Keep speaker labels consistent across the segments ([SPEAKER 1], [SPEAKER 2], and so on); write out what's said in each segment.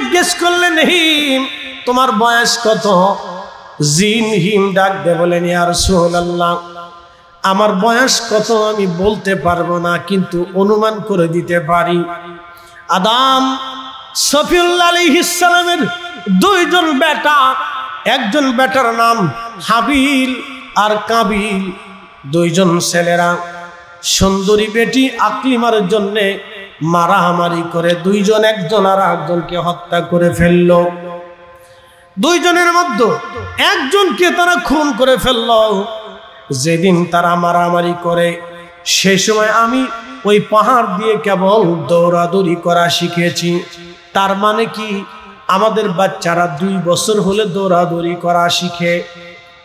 [SPEAKER 1] জিজ্ঞেস করলেন হিম তোমার বয়স কত? জিন হিম ডাক দিয়ে বলেন ইয়া রাসূলুল্লাহ আমার বয়স কত আমি বলতে পারবো না, কিন্তু অনুমান করে দিতে পারি। আদম সফিউল্লাহ আলাইহিস সালামের দুইজন বেটা, একজন বেটার নাম হাবিল আর কাবিল, দুইজন ছেলেরা সুন্দরী বেটি আকলিমার জন্য মারামারি করে দুইজন একজন আর একজনকে হত্যা করে ফেলল। দুইজনের মধ্যে একজনকে তারা খুন করে ফেলল। যেদিন তারা মারামারি করে সেই সময় আমি ওই পাহাড় দিয়ে কেবল দৌড়াদৌড়ি করা শিখেছি। তার মানে কি আমাদের বাচ্চারা 2 বছর হলে দৌড়াদৌড়ি করা শিখে।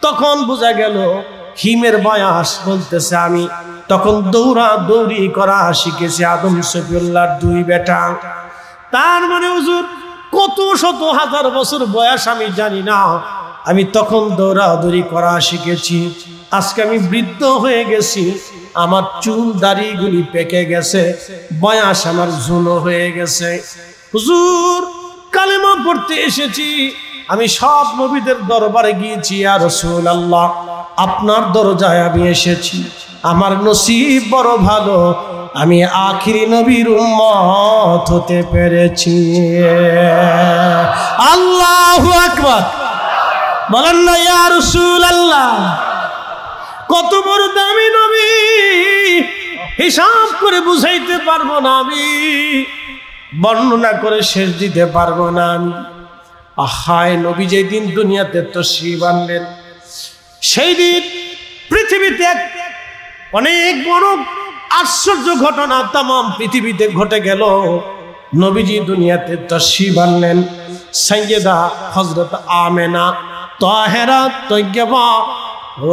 [SPEAKER 1] তখন বোঝা গেল হিমের বয়স বলতেছে আমি তখন দৌড়াদৌড়ি করা শিখেছি আদম সফিউল্লাহর 2 বেটা। তার মানে হুজুর কত শত হাজার বছর বয়স আমি জানি না, আমি তখন দৌড়াদৌড়ি করা শিখেছি। আজকে আমি বৃদ্ধ হয়ে গেছি, আমার চুল দাড়িগুলি পেকে গেছে, বয়স আমার ঝুনো হয়ে গেছে। হুজুর কালেমা পড়তে এসেছি, আমি সব নবীদের দরবারে গিয়েছি, ইয়া রাসূলুল্লাহ আপনার দরজায় আমি এসেছি, আমার নসিব বড় ভালো, আমি আখিরি নবীর উম্মত হতে পেরেছি। আল্লাহু আকবার বলেন না ইয়া রাসূলুল্লাহ। কত বড় দামি নবী, হিসাব করে বুঝাইতে পারবো না, আমি বর্ণনা করে শেষ দিতে পারবো না আমি। আহায় নবী যেদিন দুনিয়াতে তাশরীফ আনলেন সেই দিন পৃথিবীতে অনেক বড় আশ্চর্য ঘটনা তাম পৃথিবীতে ঘটে গেল। নবীজি দুনিয়াতে তাশরীফ আনলেন, সাইয়্যেদা হযরত আমেনা তাহেরা তয়্যবা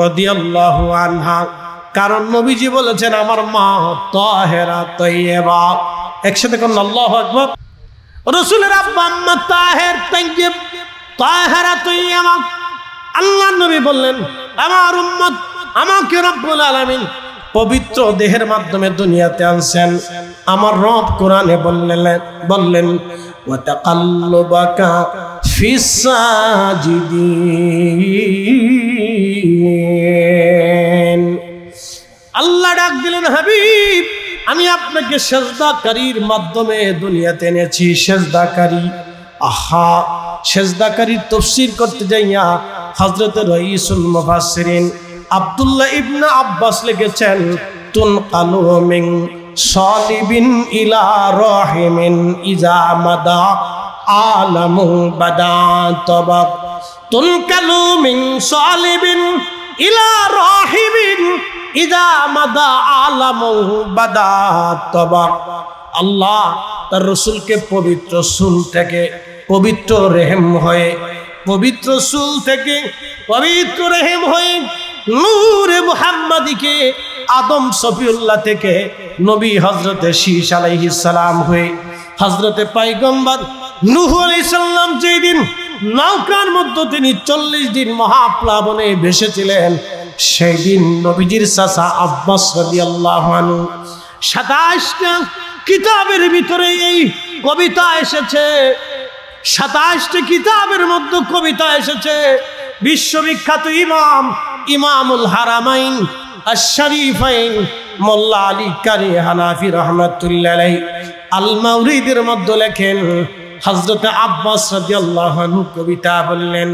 [SPEAKER 1] রাদিয়াল্লাহু আনহা, কারণ নবীজি বলেছেন আমার মা তাহেরা তয়্যবা। একসাথে কোন আল্লাহু আকবার। রাসূলের আব্বা আম্মা তাহের তয়্যব তাহেরা তয়্যবা। আল্লাহ নবী বললেন আমার উম্মত আমাকে রব্বুল আলামিন পবিত্র দেহের মাধ্যমে দুনিয়াতে আনছেন। আমার রব কোরআনে বললেন ওয়া তাকাল্লুবাকা ফিস সাজিদিন। আল্লাহ ডাক দিলেন হাবিব আমি আপনাকে সেজদাকারীর মাধ্যমে দুনিয়াতে এনেছি। সেজদাকারী, আহা সেজদাকারীর তাফসীর করতে যাইয়া হযরত রাইসুল মুফাসসিরিন আব্দুল্লাহ ইবনে আব্বাস লিখেছেন তুনকালু মিন সালিবিন ইলা রাহিমিন ইজা মাদা আলামু বাদা তাবাক। তুনকালু মিন সালিবিন ইলা রাহিমিন ইজা মাদা আলামু বাদা তাবাক। আল্লাহ তার রাসূলকে পবিত্র চুল থেকে পবিত্র রেহেম হয়ে, পবিত্র চুল থেকে পবিত্র রেহেম হয়ে নূরে মুহাম্মাদিকে আদম সফিউল্লাহ থেকে নবী হযরতে শীশ আলাইহিস সালাম হয়ে হযরতে পয়গম্বর নূহ আলাইহিস সালাম যেদিন নৌকার মধ্যে তিনি 40 দিন মহাপ্লাবনে ভেসেছিলেন, সেই দিন নবীজির চাচা আব্বাস রাদিয়াল্লাহু আনহু 27টা কিতাবের ভিতরে এই কবিতা এসেছে। 27টি কিতাবের মধ্যে কবিতা এসেছে। বিশ্ববিখ্যাত ইমামুল হারামাইন আশ-শরীফাইন মোল্লা আলী কারি হানাফি রাহমাতুল্লাহ আলাইহি আল মাওরিদের মধ্যে লেখেন হযরত আব্বাস রাদিয়াল্লাহু আনহু কবিতা বললেন,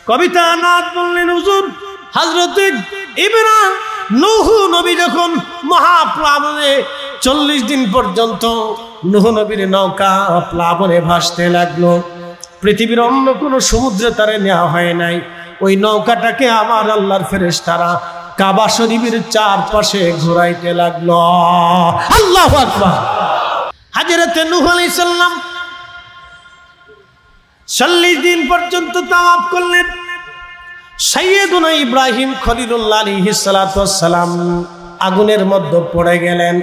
[SPEAKER 1] কবিতা নাত বললেন হুজুর হযরত ইব্রাহিম নূহ নবী যখন মহাপ্লাবনে 40 দিন পর্যন্ত নূহ নবীর নৌকা প্লাবনে ভাসতে লাগলো, পৃথিবীর অন্য কোনো সমুদ্রে তারে নেওয়া হয় নাই। ওই নৌকাটাকে আমার আল্লাহর ফেরেশতারা কাবা শরীফের চারপাশে ঘোরাইতে লাগলো। আল্লাহু আকবার। হযরত নূহ আলাইহিস সালাম 40 দিন পর্যন্ত তাওয়াফ করলেন। সাইয়্যিদুনা ইব্রাহিম খলিলুল্লাহ আলাইহিস সালাতু ওয়াস সালাম আগুনের মধ্যে পড়ে গেলেন।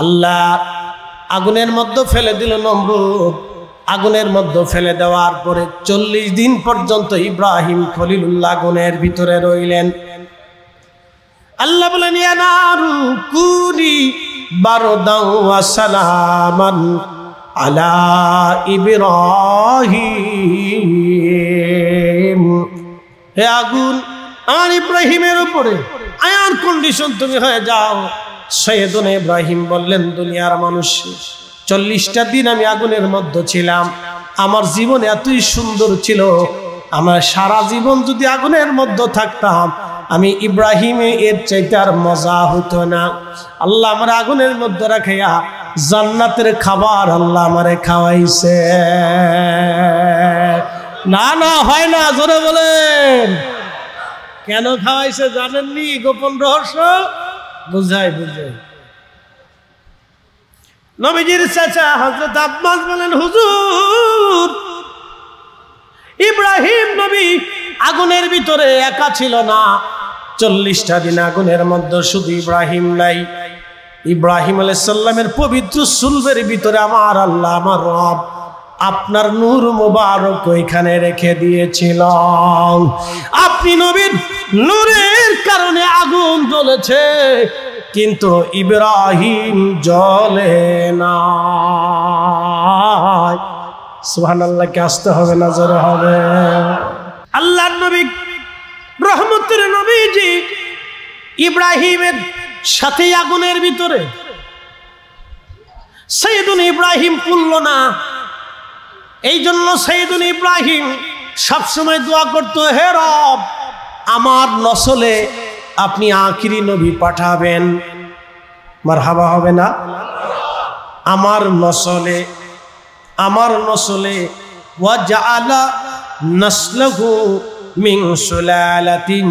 [SPEAKER 1] আল্লাহ আগুনের মধ্যে ফেলে দিল নমরুদ। আগুনের মধ্যে ফেলে দেওয়ার পরে 40 দিন পর্যন্ত ইব্রাহিম খলিলুল্লাহ আগুনের ভিতরে রইলেন। আল্লাহ বলেন ইয়া নারু কুনি বারদাও ওয়া সালামান আলা ইব্রাহিম, হে আগুন আমার ইব্রাহিমের উপরে আয়ার কন্ডিশন তুমি হয়ে যাও। সৈয়দনা ইব্রাহিম বললেন, দুনিয়ার মানুষ 40টা দিন আমি আগুনের মধ্যে ছিলাম, আমার জীবন এতই সুন্দর ছিল, আমার সারা জীবন যদি আগুনের মধ্যে থাকতাম আমি ইব্রাহিমে এর চাইতে আর মজা হতো না। আল্লাহ আমার আগুনের মধ্যে রাখিয়া জান্নাতের খাবার আল্লাহ আমারে খাওয়াইছে। না না হয় না, জোরে বলেন। কেন খাওয়াইছে জানেননি? গোপন রহস্য বুঝাই। নবীজির চাচা হযরত আব্বাস বলেন, হুজুর ইব্রাহিম নবী আগুনের ভিতরে একা ছিল না, 40টা দিন আগুনের মধ্যে শুধু ইব্রাহিম নাই, ইব্রাহিম আলাইহিস সালামের পবিত্র সুলবের ভিতরে আমার আল্লাহ আমার রব আপনার নূর মুবারক ওইখানে রেখে দিয়েছিল। আপনি নবীর নূরের কারণে আগুন জ্বলেছে, কিন্তু ইব্রাহিম জ্বলে না। সুবহানাল্লাহ, কে আসতে হবে না জোরে হবে। আল্লাহর নবী রহমতের নবীজি ইব্রাহিমের সাথে আগুনের ভিতরে, সাইয়েদুনা ইব্রাহিম পুরল না। এই জন্য সাইয়েদুনা ইব্রাহিম সবসময় দোয়া করতো, হে রব আমার নসলে আপনি আখিরি নবী পাঠাবেন। মারহাবা হবে না? আমার নসলে ওয়াজআলা নাসলহু মিন সুলালাতিন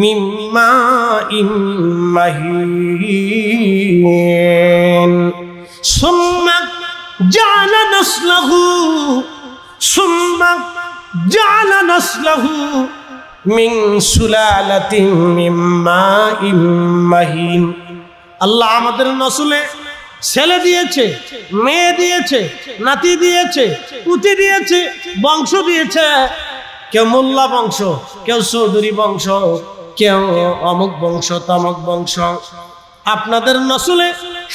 [SPEAKER 1] মিন মাইন মাহিন সুম্মা জাআলা নাসলহু মিন সুলালাতিন মিন মাইন মাহিন। আল্লাহ আমাদের নসলে ছেলে দিয়েছে, মেয়ে দিয়েছে, নাতি দিয়েছে, পুতি দিয়েছে, বংশ দিয়েছে। কেউ মোল্লা বংশ, কেউ চৌধুরী বংশ, কেউ অমুক বংশ তমুক বংশ। আপনাদের নসলে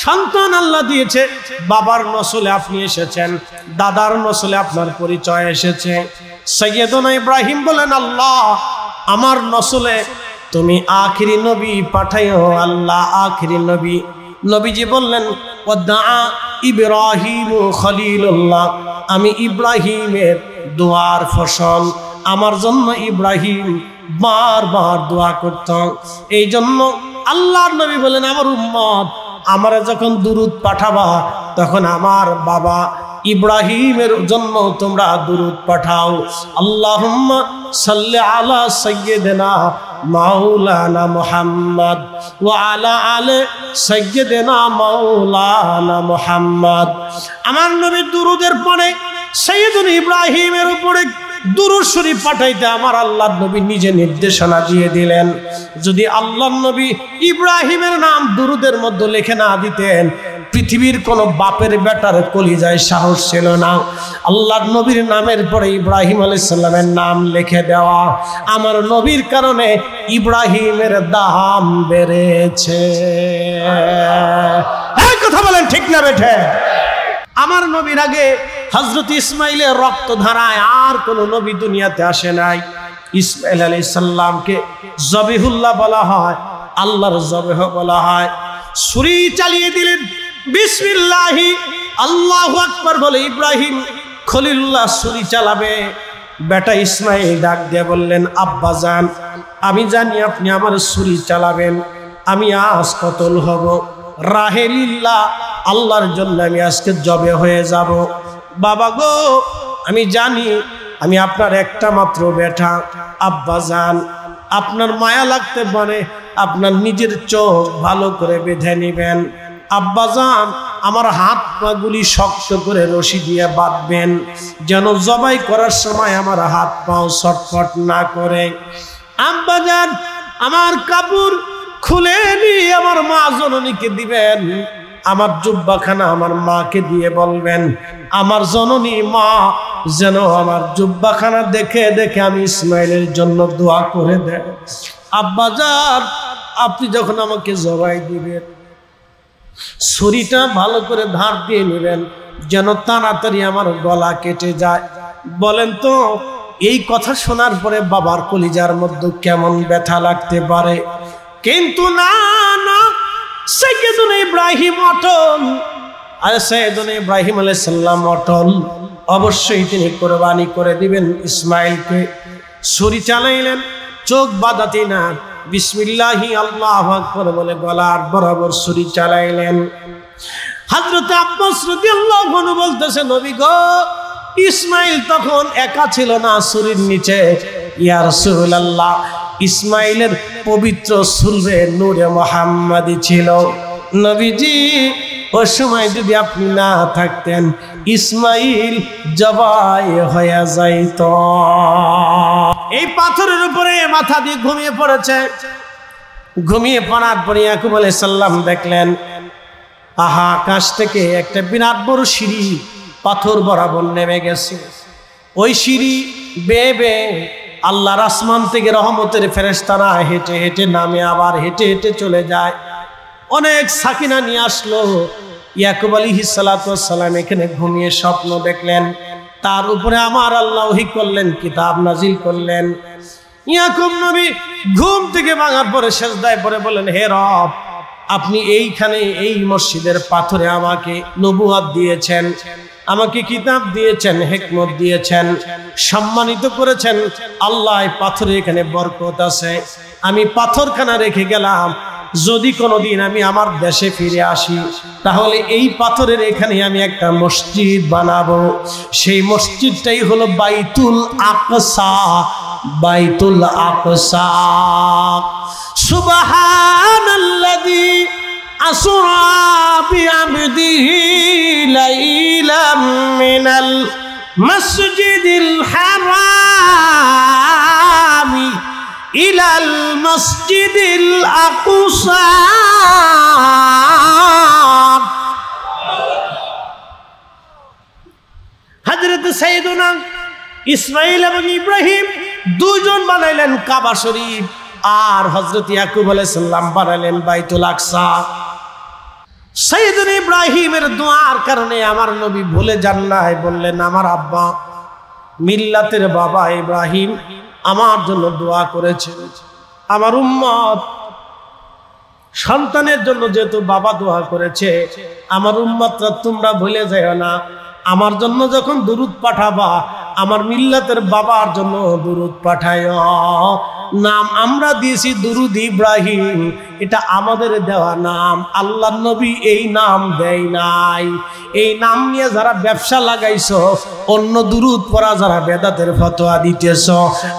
[SPEAKER 1] সন্তান আল্লাহ দিয়েছে, বাবার নসলে আপনি এসেছেন, দাদার নসলে আপনার পরিচয় এসেছে। সাইয়েদনা ইব্রাহিম বলেন, আল্লাহ আমার নসলে তুমি আখিরি নবী পাঠাইও আল্লাহ, আখিরি নবী। নবীজি বললেন, ওয়াদা ইব্রাহিম খলিলুল্লাহ, আমি ইব্রাহিমের দোয়ার ফসল। আমার জন্য ইব্রাহিম বারবার দোয়া করত। এই জন্য আল্লাহর নবী বলেন, আমার উম্মত আমারে যখন দুরুদ পাঠাবা তখন আমার বাবা ইব্রাহিমের জন্য তোমরা দুরুদ পাঠাও। আল্লাহুম্মা সাল্লি আলা সাইয়্যিদিনা মাওলানা মুহাম্মদ ওয়া আলা আলি সাইয়্যিদিনা মাওলানা মুহাম্মদ। আমার নবী দুরুদের পরে সাইয়্যিদুনা ইব্রাহিমের উপরে দুরূদ শরীফ পাঠাইতে আমার আল্লাহর নবী নিজে নির্দেশনা দিয়ে দিলেন। যদি আল্লাহর নবী ইব্রাহিমের নাম দুরুদের মধ্যে লিখে না দিতেন, পৃথিবীর কোন বাপের বেটার কলিজায় সাহস ছিল না আল্লাহর নবীর নামের পরে ইব্রাহিম আলাইহিস সালামের নাম লিখে দেওয়া। আমার নবীর কারণে ইব্রাহিমের দাম বেড়েছে। এই কথা বলেন ঠিক না বেঠে? আমার নবীর আগে হযরত ইসমাইলের রক্ত ধারায় আর কোন নবী দুনিয়াতে আসে নাই। ইসমাইল আলাইহিস সালামকে জবিহুল্লাহ বলা হয়, আল্লাহর জবেহ বলা হয়। ছুরি চালিয়ে দিলেন, বিসমিল্লাহি আল্লাহু আকবার বলে ইব্রাহিম খলিলুল্লাহ ছুরি চালাবে। বেটা ইসমাইল ডাক দিয়ে বললেন, আব্বা জান আমি জানি আপনি আমার ছুরি চালাবেন, আমি আজ কতল হব, রাহেলিল্লাহ আল্লাহর জন্য আমি আজকে জবে হয়ে যাব। বাবা গো আমি জানি আমি আপনার একটা মাত্র বেটা, আব্বা জান আপনার মায়া লাগতে পারে, আপনার নিজের চোখ ভালো করে বেঁধে নিবেন। আব্বা জান আমার হাত পা গুলি শক্ত করে রশি দিয়ে বাঁধবেন, যেন জবাই করার সময় আমার হাত পাও ছটফট না করে। আব্বা জান আমার কাপড় খুলে নিয়ে আমার মা জননীকে দিবেন, আমার জুব্বাখানা আমার মাকে দিয়ে বলবেন, আমার জননী মা যেন আমার জুব্বাখানা দেখে দেখে আমি ইসমাইলের জন্য দোয়া করে দেন। আব্বা জান আপনি যখন আমাকে জবাই দিবেন, ছুরিটা ভালো করে ধার দিয়ে নেবেন, যেন তাড়াতাড়ি আমার গলা কেটে যায়। বলেন তো এই কথা শোনার পরে বাবার কলিজার মধ্যে কেমন ব্যথা লাগতে পারে। কিন্তু না না, সাইয়েদুনা ইব্রাহিম অটল, আর সাইয়েদুনা ইব্রাহিম আলাইহিস সালাম অটল। অবশ্যই তিনি কুরবানি করে দিবেন ইসমাইলকে। ছুরি চালাইলেন, চোখ বাঁধাতে না, বিসমিল্লাহি আল্লাহু আকবার বলে গলার বরাবর ছুরি চালাইলেন। হযরত আব্বাস রাদিয়াল্লাহু আনহু বলতেছে, নবী গো, ইসমাইল তখন একা ছিল না ছুরির নিচে। ইয়া রাসূলুল্লাহ, ইসমাইলের পবিত্র সুলবে নূরে মুহাম্মাদি ছিল। নবীজি ওই সময় যদি আপনি না থাকতেন, ইসমাইল জবাই হয়ে যাইত। এই পাথরের উপরে মাথা দিয়ে ঘুমিয়ে পড়েছে। ঘুমিয়ে পড়ার পরে ইয়াকুব আলাইহিস সালাম দেখলেন, আহা, আকাশ থেকে একটা বিরাট বড় সিঁড়ি পাথর বরাবর নেমে গেছে। ওই সিঁড়ি বেয়ে বেয়ে আল্লাহর আসমান থেকে রহমতের ফেরেশতারা হেঁটে হেঁটে নামে, আবার হেঁটে হেঁটে চলে যায়। অনেক সাকিনা নিয়ে আসলো। ইয়াকুব আলাইহিস সালাতু ওয়াস সালাম এখানে ঘুমিয়ে স্বপ্ন দেখলেন। তার উপরে আমার আল্লাহ ওহী করলেন, কিতাব নাজিল করলেন। ইয়াকুব নবী ঘুম থেকে ভাঙার পরে সেজদায় পড়ে বলেন, হে রব, আপনি এইখানে এই মসজিদের পাথরে আমাকে নবুয়ত দিয়েছেন, আমাকে কিতাব দিয়েছেন, হিকমত দিয়েছেন, সম্মানিত করেছেন। আল্লাহ পাথরে এখানে বরকত আছে। আমি পাথরখানা রেখে গেলাম, যদি কোনোদিন আমি আমার দেশে ফিরে আসি তাহলে এই পাথরের এখানে আমি একটা মসজিদ বানাবো। সেই মসজিদটাই হলো বাইতুল আকসা। বাইতুল আকসা। সুবহানাল্লাযী আসরা বিআবদিহি লাইলাম মিনাল মাসজিদিল হারামি ইলাল মসজিদিল আকসা। হযরত সাইয়েদুনা ইসমাইল এবং ইব্রাহিম দুজন বানাইলেন কাবা শরীফ, আর হযরত ইয়াকুব আলাইহিস সালাম বানাইলেন বাইতুল আকসা। সাইয়েদুনা ইব্রাহিমের দোয়ার কারণে আমার নবী ভুলে যান নাই। বললেন, আমার আব্বা মিল্লাতের বাবা ইব্রাহিম আমার জন্য দোয়া করেছে। আমার উম্মত সন্তানের জন্য যেহেতু বাবা দোয়া করেছে, আমার উম্মতরা তোমরা ভুলে যাও না, আমার জন্য যখন দুরূদ পাঠাবা আমার মিল্লাতের বাবার জন্য দুরূদ পাঠায়ও। নাম আমরা দিয়েছি দুরূদ ইব্রাহিম, এটা আমাদের দেওয়া নাম। আল্লাহর নবী এই নাম দেয় নাই। এই নাম নিয়ে যারা ব্যবসা লাগাইছো, অন্য দুরূদ পড়া যারা বেদাতের ফতোয়া দিতেছ,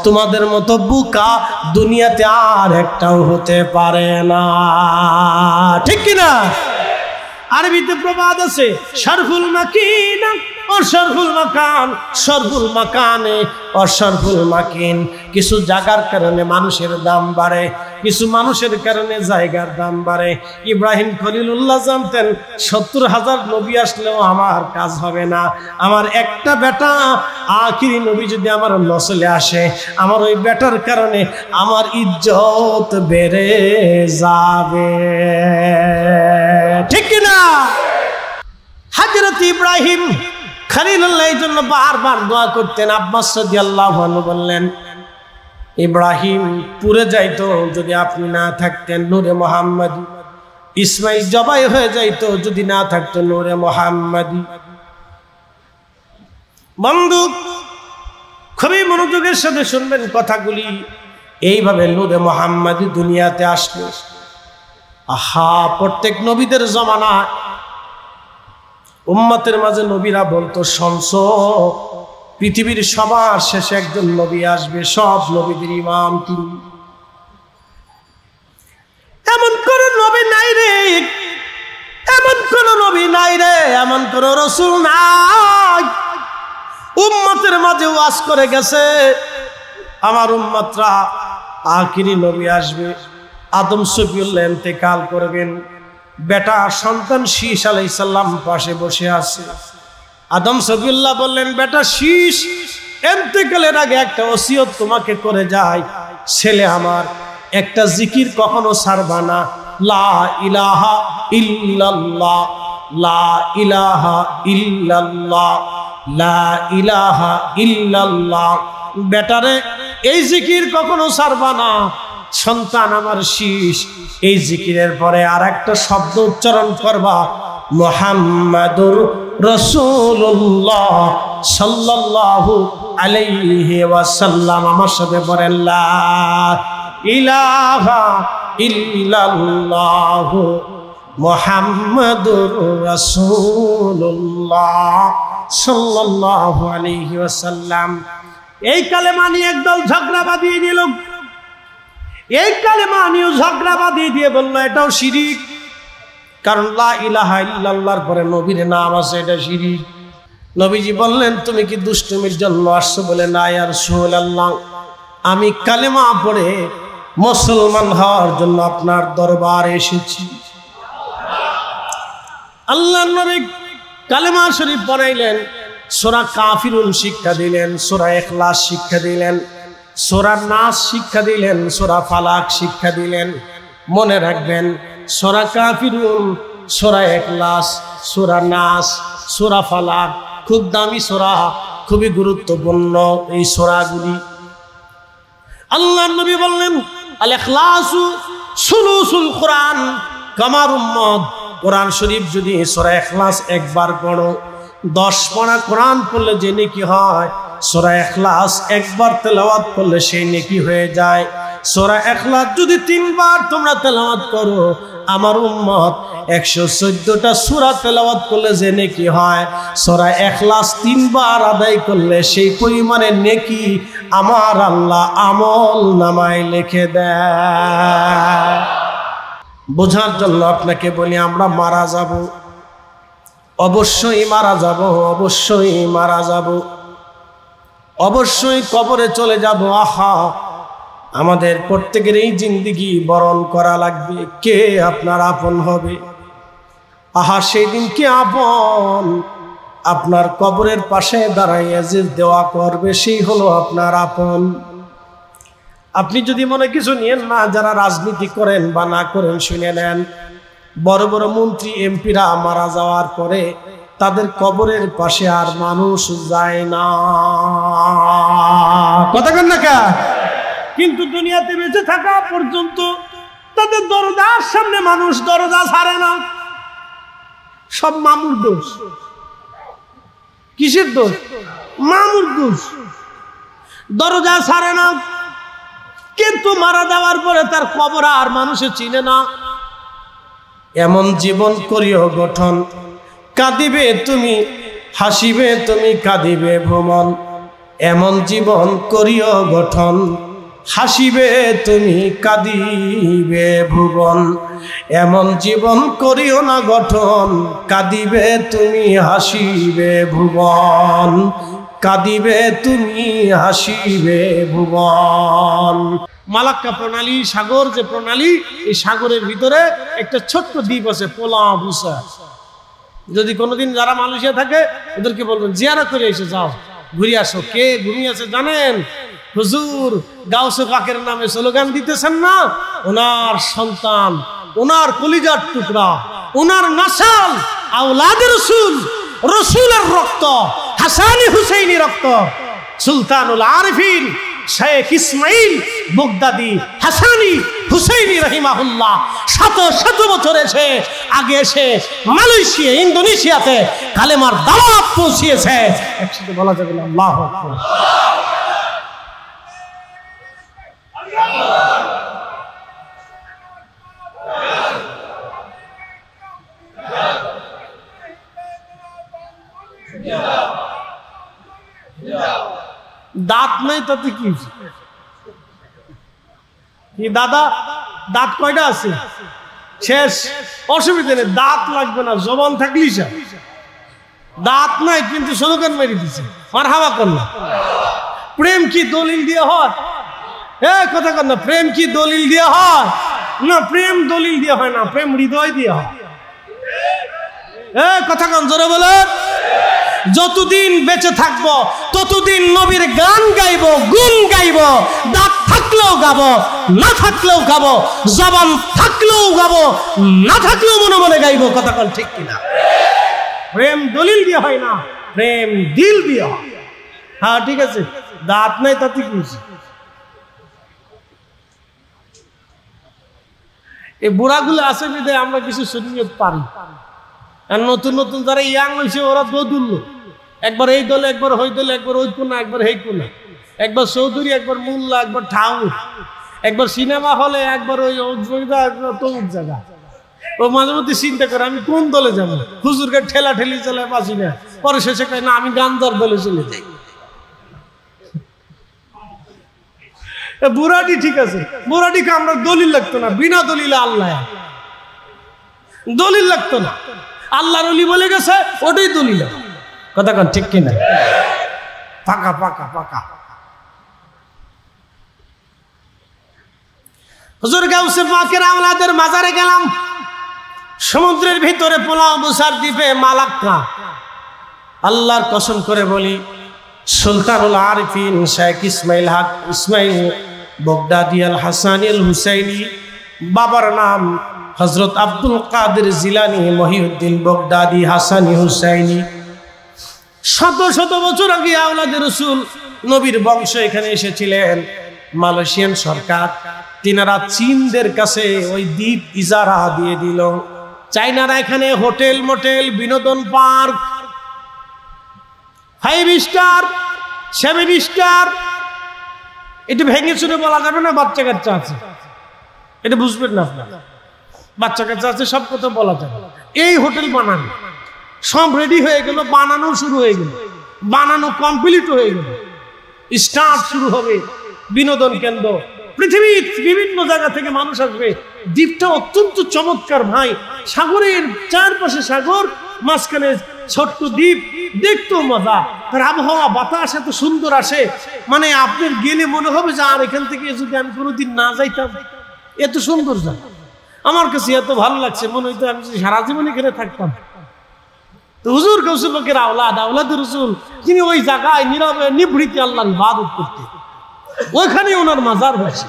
[SPEAKER 1] তোমাদের মতো বোকা দুনিয়াতে আর একটাও হতে পারে না। ঠিক কিনা? আরবিতে প্রবাদ আছে, শরফুল মাকিন ও শরফুল মাকান, শরফুল মাকানে ও শরফুল মাকিন। কিছু জায়গার কারণে মানুষের দাম বাড়ে, কিছু মানুষের কারণে জায়গার দাম বাড়ে। ইব্রাহিম খলিলুল্লাহ জানতেন ৭০,০০০ নবী আসলেও আমার কাজ হবে না। আমার একটা বেটা আখিরি নবী যদি আমার নসলে আসে, আমার ওই বেটার কারণে আমার ইজ্জত বেড়ে যাবে। ঠিক কিনা? হযরত ইব্রাহিম খলিলুল্লাহ এই জন্য বারবার দোয়া করতেন। আব্বাস রাদিয়াল্লাহু আনহু বললেন, ইব্রাহিম পুড়ে যাইতো যদি আপনি না থাকতেন, নূরে মুহাম্মাদি। ইসমাইল জবাই হয়ে যাইতো যদি না থাকতো নূরে মুহাম্মাদি। বন্ধু, খুবই মনোযোগের সাথে শুনবেন কথাগুলি। এইভাবে নূরে মুহাম্মাদি দুনিয়াতে আসলো। আহা, প্রত্যেক নবীদের জমানায় উম্মতের মাঝে নবীরা বলতো, শমস, পৃথিবীর সবার শেষে একজন নবী আসবে, সব নবীদের ইমাম তিনি। এমন কোন নবী নাই রে, এমন কোন নবী নাই রে, এমন কোন রাসূল নাই। উম্মতের মাঝে ওয়াজ করে গেছে, আমার উম্মতরা আখিরি নবী আসবে, আদম সফিউল্লাহ ইন্তেকাল করবেন। বেটা সন্তান শীশ আলাইহিস সালাম পাশে বসে আছে। আদম সফিউল্লাহ বললেন, বেটা শীশ, ইন্তেকালের আগে একটা ওসিয়ত তোমাকে করে যায়, ছেলে আমার একটা জিকির কখনো ছাড়বা না, লা ইলাহা ইল্লাল্লাহ লা ইলাহা ইল্লাল্লাহ, লা ইলাহা ইল্লাল্লাহ। বেটারে এই জিকির কখনো ছাড়বা না। সন্তান আমার শীষ, এই জিকিরের পরে আর একটা শব্দ উচ্চারণ করবা, মুহাম্মাদুর রাসূলুল্লাহ সাল্লাল্লাহু আলাইহি ওয়াসাল্লাম। আমার সাথে বলেন লা ইলাহা ইল্লাল্লাহ মুহাম্মাদুর রাসূলুল্লাহ সাল্লাল্লাহু আলাইহি ওয়াসাল্লাম। এই কালেমা নিয়ে একদল ঝগড়া বাঁধিয়ে দিল। এই কালেমা নিয়ে ঝগড়া বাঁধিয়ে দিয়ে বললো এটাও শিরিক, কারণ লা ইলাহা ইল্লাল্লাহর পরে নবীর নাম আছে, এটা শিরিক। নবীজি বললেন তুমি কি দুষ্টুমির জন্য আসছো? বলে না ইয়া রাসূলুল্লাহ, আমি কালেমা পড়ে মুসলমান হওয়ার জন্য আপনার দরবারে এসেছি। আল্লাহর নবী কালেমা শরীফ পড়াইলেন, সূরা কাফিরুন শিক্ষা দিলেন, সূরা ইখলাস শিক্ষা দিলেন, সূরা নাস শিক্ষা দিলেন, সূরা ফালাক শিক্ষা দিলেন। মনে রাখবেন সূরা কাফিরুন, সূরা ইখলাস, সূরা নাস, সূরা ফালাক খুব দামি সূরা, খুবই গুরুত্বপূর্ণ এই সূরাগুলি। আল্লাহর নবী বললেন আল ইখলাসু সুলুসুল কোরআন। কামার উম্মত কোরআন শরীফ যদি সূরা ইখলাস একবার পড়ো, 10 পারা কোরআন পড়লে যে নেকি হয়, সূরা ইখলাস একবার তেলাওয়াত করলে সেই নেকি হয়ে যায়। সূরা ইখলাস যদি 3 বার তোমরা তেলাওয়াত করো, আমার উম্মত 114টা সূরা তেলাওয়াত করলে যে নেকি হয়, সূরা ইখলাস 3 বার আদায় করলে সেই পরিমাণে নেকি আমার আল্লাহ আমল নামায় লিখে দেয়। বোঝার জন্য আপনাকে বলি, আমরা মারা যাব, অবশ্যই মারা যাব, অবশ্যই মারা যাব, অবশ্যই কবরে চলে যাব। আহা, আমাদের প্রত্যেকের এই জিন্দেগি বরণ করা লাগবে। কে আপনার আপন হবে? আহা, সেই দিন কে আপন? আপনার কবরের পাশে দাঁড়াইয়া যে দোয়া করবে সেই হলো আপনার আপন। আপনি যদি মনে কিছু নিয়েন না, যারা রাজনীতি করেন বা না করেন শুনে নেন, বড় বড় মন্ত্রী এমপিরা মারা যাওয়ার পরে তাদের কবরের পাশে আর মানুষ যায় না, কথা বলেন না কে? কিন্তু দুনিয়াতে বেঁচে থাকা পর্যন্ত তাদের দরজার সামনে মানুষ দরজা ছাড়ে না। সব মামুর দোষ। কিসের দোষ? মামুর দোষ। দরজা ছাড়ে না, কিন্তু মারা যাওয়ার পরে তার কবর আর মানুষে চিনে না। এমন জীবন করিও গঠন, কাঁদিবে তুমি, হাসিবে তুমি, কাঁদিবে ভ্রমণ। এমন জীবন করিও গঠন, হাসিবে তুমি, কাঁদিবে ভুবন। এমন জীবন করিও না গঠন, কাঁদিবে তুমি, হাসিবে ভুবন। কাঁদিবে তুমি, হাসিবে ভুবন। মালাক্কা প্রণালী, সাগর যে প্রণালী, এই সাগরের ভিতরে একটা ছোট্ট দ্বীপ আছে, পোলা বুসা। যদি কোনোদিন যারা মালয়েশিয়া থাকে ওদেরকে বলবেন জিয়ারত করে এসে যাও, ঘুরে আসো। কে ঘুমিয়ে আছে জানেন? হুজুর গাউসে পাকের নামে স্লোগান দিতেছেন না, ওনার সন্তান, ওনার কলিজার টুকরা, ওনার নাসাল, আওলাদের রসুল, রসুলের রক্ত, হাসানি হুসাইনি রক্ত, সুলতানুল আরিফিন শেখ ইসমাইল বগদাদি হাসানি হুসাইনি রহিমাহুল্লাহ শত বছর আগে এসে মালয়েশিয়া, ইন্দোনেশিয়াতে কালেমার দাওয়াত পৌঁছিয়েছে। একসাথে বলা যাবে না আল্লাহু আকবার। দাঁত নাই তাতে কি? দাদা দাঁত কয়টা আছে? শেষ, অসুবিধা নেই, দাঁত লাগবে না, জবান থাকলেই সব। দাঁত নাই কিন্তু স্লোগান মেরে দিচ্ছে, মারহাবা করলাম। প্রেম কি দলিল দিয়ে হয়? কথা কর না, প্রেম কি দলিল দিয়ে হয়? না, প্রেম দলিল দিয়ে হয় না, প্রেম হৃদয় দিয়ে হয়। কথা কন জোরে বলে। যতদিন বেঁচে থাকবো ততদিন নবীর গান গাইবো, গুণ গাইবো। দাঁত থাকলেও গাবো, না থাকলেও গাবো, জবান থাকলেও গাবো, না থাকলেও মনে মনে গাইবো। কথা কন ঠিক কিনা? প্রেম দলিল দিয়ে হয় না, প্রেম দিল দিয়ে হয়। হ্যাঁ ঠিক আছে, দাঁত নাই তাতে কি হয়েছে? এই বুড়াগুলো আছে বিদে আমরা কিছু শরীয়ত পারি। আর নতুন নতুন যারা ইয়াং হয়েছে ওরা দোদুল্য, একবার এই দলে, একবার ওই দলে, একবার ওই কোনা, একবার এই কোনা, একবার চৌধুরী, একবার মোল্লা, একবার ঠাউর, একবার সিনেমা হলে, একবার ওই তমুক জায়গা। ও মাঝে মধ্যে চিন্তা করে আমি কোন দলে যাবো, হুজুরকে ঠেলা ঠেলি চালায় পাচ্ছি না, পরে শেষে কয় না আমি গাঞ্জার দলে চলে যাই। বুড়াটি ঠিক আছে, বুড়াটিকে আমরা দলিল লাগতো না, বিনা দলিলে আল্লাহ দলিল লাগতো না, আল্লাহর ওলি বলে গেছে ওটাই দলিল। কথা কন ঠিক কিনা? পাকা পাকা পাকা। হুজুর গাউসে পাকের আওলাদের মাজারে গেলাম, সমুদ্রের ভিতরে পোলাও বুসার দ্বীপে মালাক্কা। আল্লাহর কসম করে বলি, সুলতানুল আরিফিন শেখ ইসমাইল হক ইসমাইল বগদাদি আল হাসানি আল হুসাইনি, বাবার নাম হযরত আব্দুল কাদের জিলানী মহিউদ্দিন বগদাদি হাসানি হুসাইনি। শত শত বছর আগে আওলাদে রাসূল নবীর বংশ এখানে এসেছিলেন। মালয়েশিয়ান সরকার তিনারা চীনদের কাছে ওই দ্বীপ ইজারা দিয়ে দিল। চাইনারা এখানে হোটেল মোটেল, বিনোদন পার্ক, 5 স্টার 7 স্টার, এটা ভেঙে চুরে বলা যাবে না। বাচ্চা কাচ্চা আছে, এটা বুঝবেন না আপনারা। বাচ্চা কাচ্চা আছে, সব কথা বলা যাবে। এই হোটেল বানানো সব রেডি হয়ে গেল, বানানো শুরু হয়ে গেল, বানানো কমপ্লিট হয়ে গেল, স্টার্ট শুরু হবে বিনোদন কেন্দ্র। পৃথিবীর বিভিন্ন জায়গা থেকে মানুষ আসবে। দ্বীপটা অত্যন্ত চমৎকার ভাই, সাগরের চারপাশে সাগর, মাঝখানে ছোট্ট দ্বীপ, দেখতেও মজা। তার আবহাওয়া বাতাস এত সুন্দর আসে, মানে আপনার গেলে মনে হবে যে আর এখান থেকে যদি আমি কোনোদিন না যাইতাম। এত সুন্দর জায়গা, আমার কাছে এত ভালো লাগছে, মনে হইতো আমি সারা জীবন এখানে থাকতাম। তো হুজুর গাউসে পাকের আওলাদ, আওলাদে রাসূল, তিনি ওই জায়গায় নীরবে নিভৃতে আল্লাহর ইবাদত করতেন, ওইখানে ওনার মাজার হয়েছে।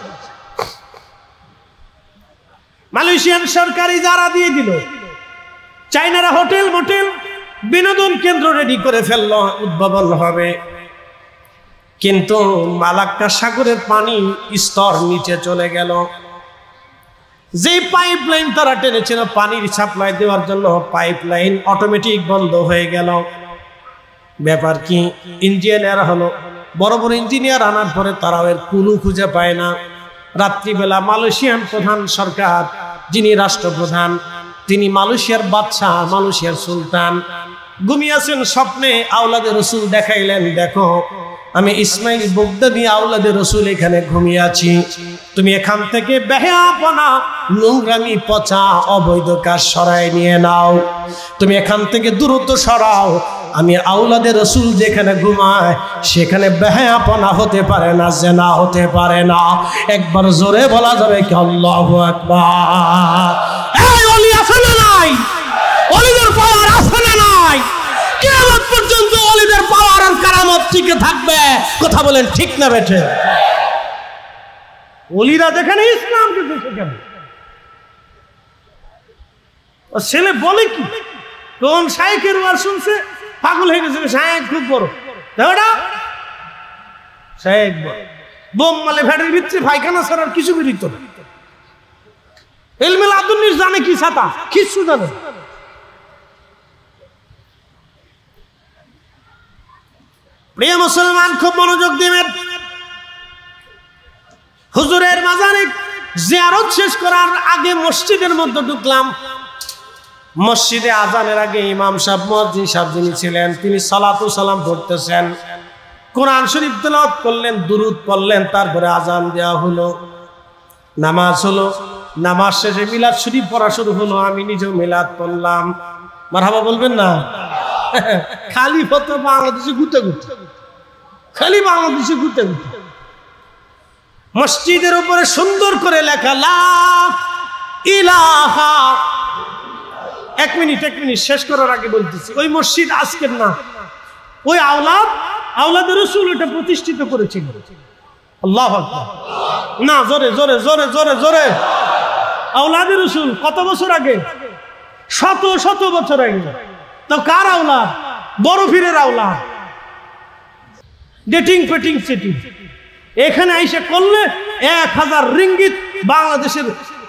[SPEAKER 1] মালয়েশিয়ান সরকার ইজারা দিয়ে দিল, চাইনারা হোটেল মোটেল, বিনোদন কেন্দ্র রেডি করে ফেললো, উদ্ভাবন হবে। কিন্তু মালাক্কা সাগরের পানি স্তর নিচে চলে গেল। যে পাইপলাইন তারা টেনেছিল পানির সাপ্লাই দেওয়ার জন্য, পাইপলাইন অটোমেটিক বন্ধ হয়ে গেল। ব্যাপার কি? ইঞ্জিনিয়ার হলো, বড় বড় ইঞ্জিনিয়ার আনার পরে তারাও এর কুলু খুঁজে পায় না। রাত্রিবেলা মালয়েশিয়ান প্রধান সরকার, যিনি রাষ্ট্রপ্রধান, তিনি মালয়েশিয়ার বাদশাহ, মালয়েশিয়ার সুলতান, ঘুমিয়েছেন। স্বপ্নে আওলাদে রাসূল দেখাইলেন, দেখো আমি ইসমাইল বগদাদি আওলাদে রাসূল এখানে ঘুমিয়ে আছি, তুমি এখান থেকে বেহায়াপনা, নোংরামি, পচা, অবৈধ কাজ সরাই নিয়ে নাও, তুমি এখান থেকে দূরত্ব সরাও। আমি আওলাদে রাসূল যেখানে ঘুমায় সেখানে বেহায়াপনা হতে পারে না, জেনা হতে পারে না। একবার জোরে বলা যাবে কি আল্লাহু আকবার? এই ওলি আছে না নাই? ওলিদের পাওয়ার আছে না নাই? কিয়ামত পর্যন্ত ওলিদের পাওয়ার আর কারামত টিকে থাকবে। কথা বলেন ঠিক না বেঠে? ওলিরা যেখানে, ইসলাম কিন্তু সেখানে। ও ছেলে বলে কি, কোন শাইখের ওয়াজ শুনছে পাগল হয়ে গেছে, শাইখ খুব বড়, দেখোটা শাইখ বড়, বোম মালে ভ্যাটের ভিতরে পায়খানা ছাড়ার কিছু বেরিত না। ইলমে লাদুন্নিস জানে কি ছাতা, কিছু জানে। প্রিয় মুসলমান, খুব মনোযোগ দিবেন। হুজুরের মাজারে জিয়ারত শেষ করার আগে মসজিদের মধ্যে ঢুকলাম। মসজিদে আজানের আগে ইমাম সাহেব, মুয়াজ্জিন সাহেব যিনি ছিলেন, তিনি সালাতু সালাম পড়তেছেন, কোরআন শরীফ তেলাওয়াত করলেন, দুরূদ পড়লেন, তারপরে আজান দেওয়া হলো, নামাজ হলো। নামাজ শেষে মিলাদ শরীফ পড়া শুরু হলো। আমি নিজেও মিলাদ পড়লাম। মারহাবা বলবেন না? খালি ফটো বাংলাদেশে ঘুরতে ঘুরতে, খালি বাংলাদেশে ঘুরতে ঘুরতে। মসজিদের উপরে সুন্দর করে লেখা লা ইলাহা। এক মিনিট শেষ করার আগে বলতেছি, ওই মসজিদ আজকের না, ওই আওলাদে রাসূল এটা প্রতিষ্ঠিত করেছিল। আল্লাহু আকবার। না, জোরে জোরে জোরে জোরে জোরে। আওলাদে রাসূল কত বছর আগে? শত শত বছর আগে। তো কার আওলাদ? বড় পীরের আওলাদ। ডেটিং পেটিং সেটিং এখানে আইসা করলে 1000 রিঙ্গিত, বাংলাদেশের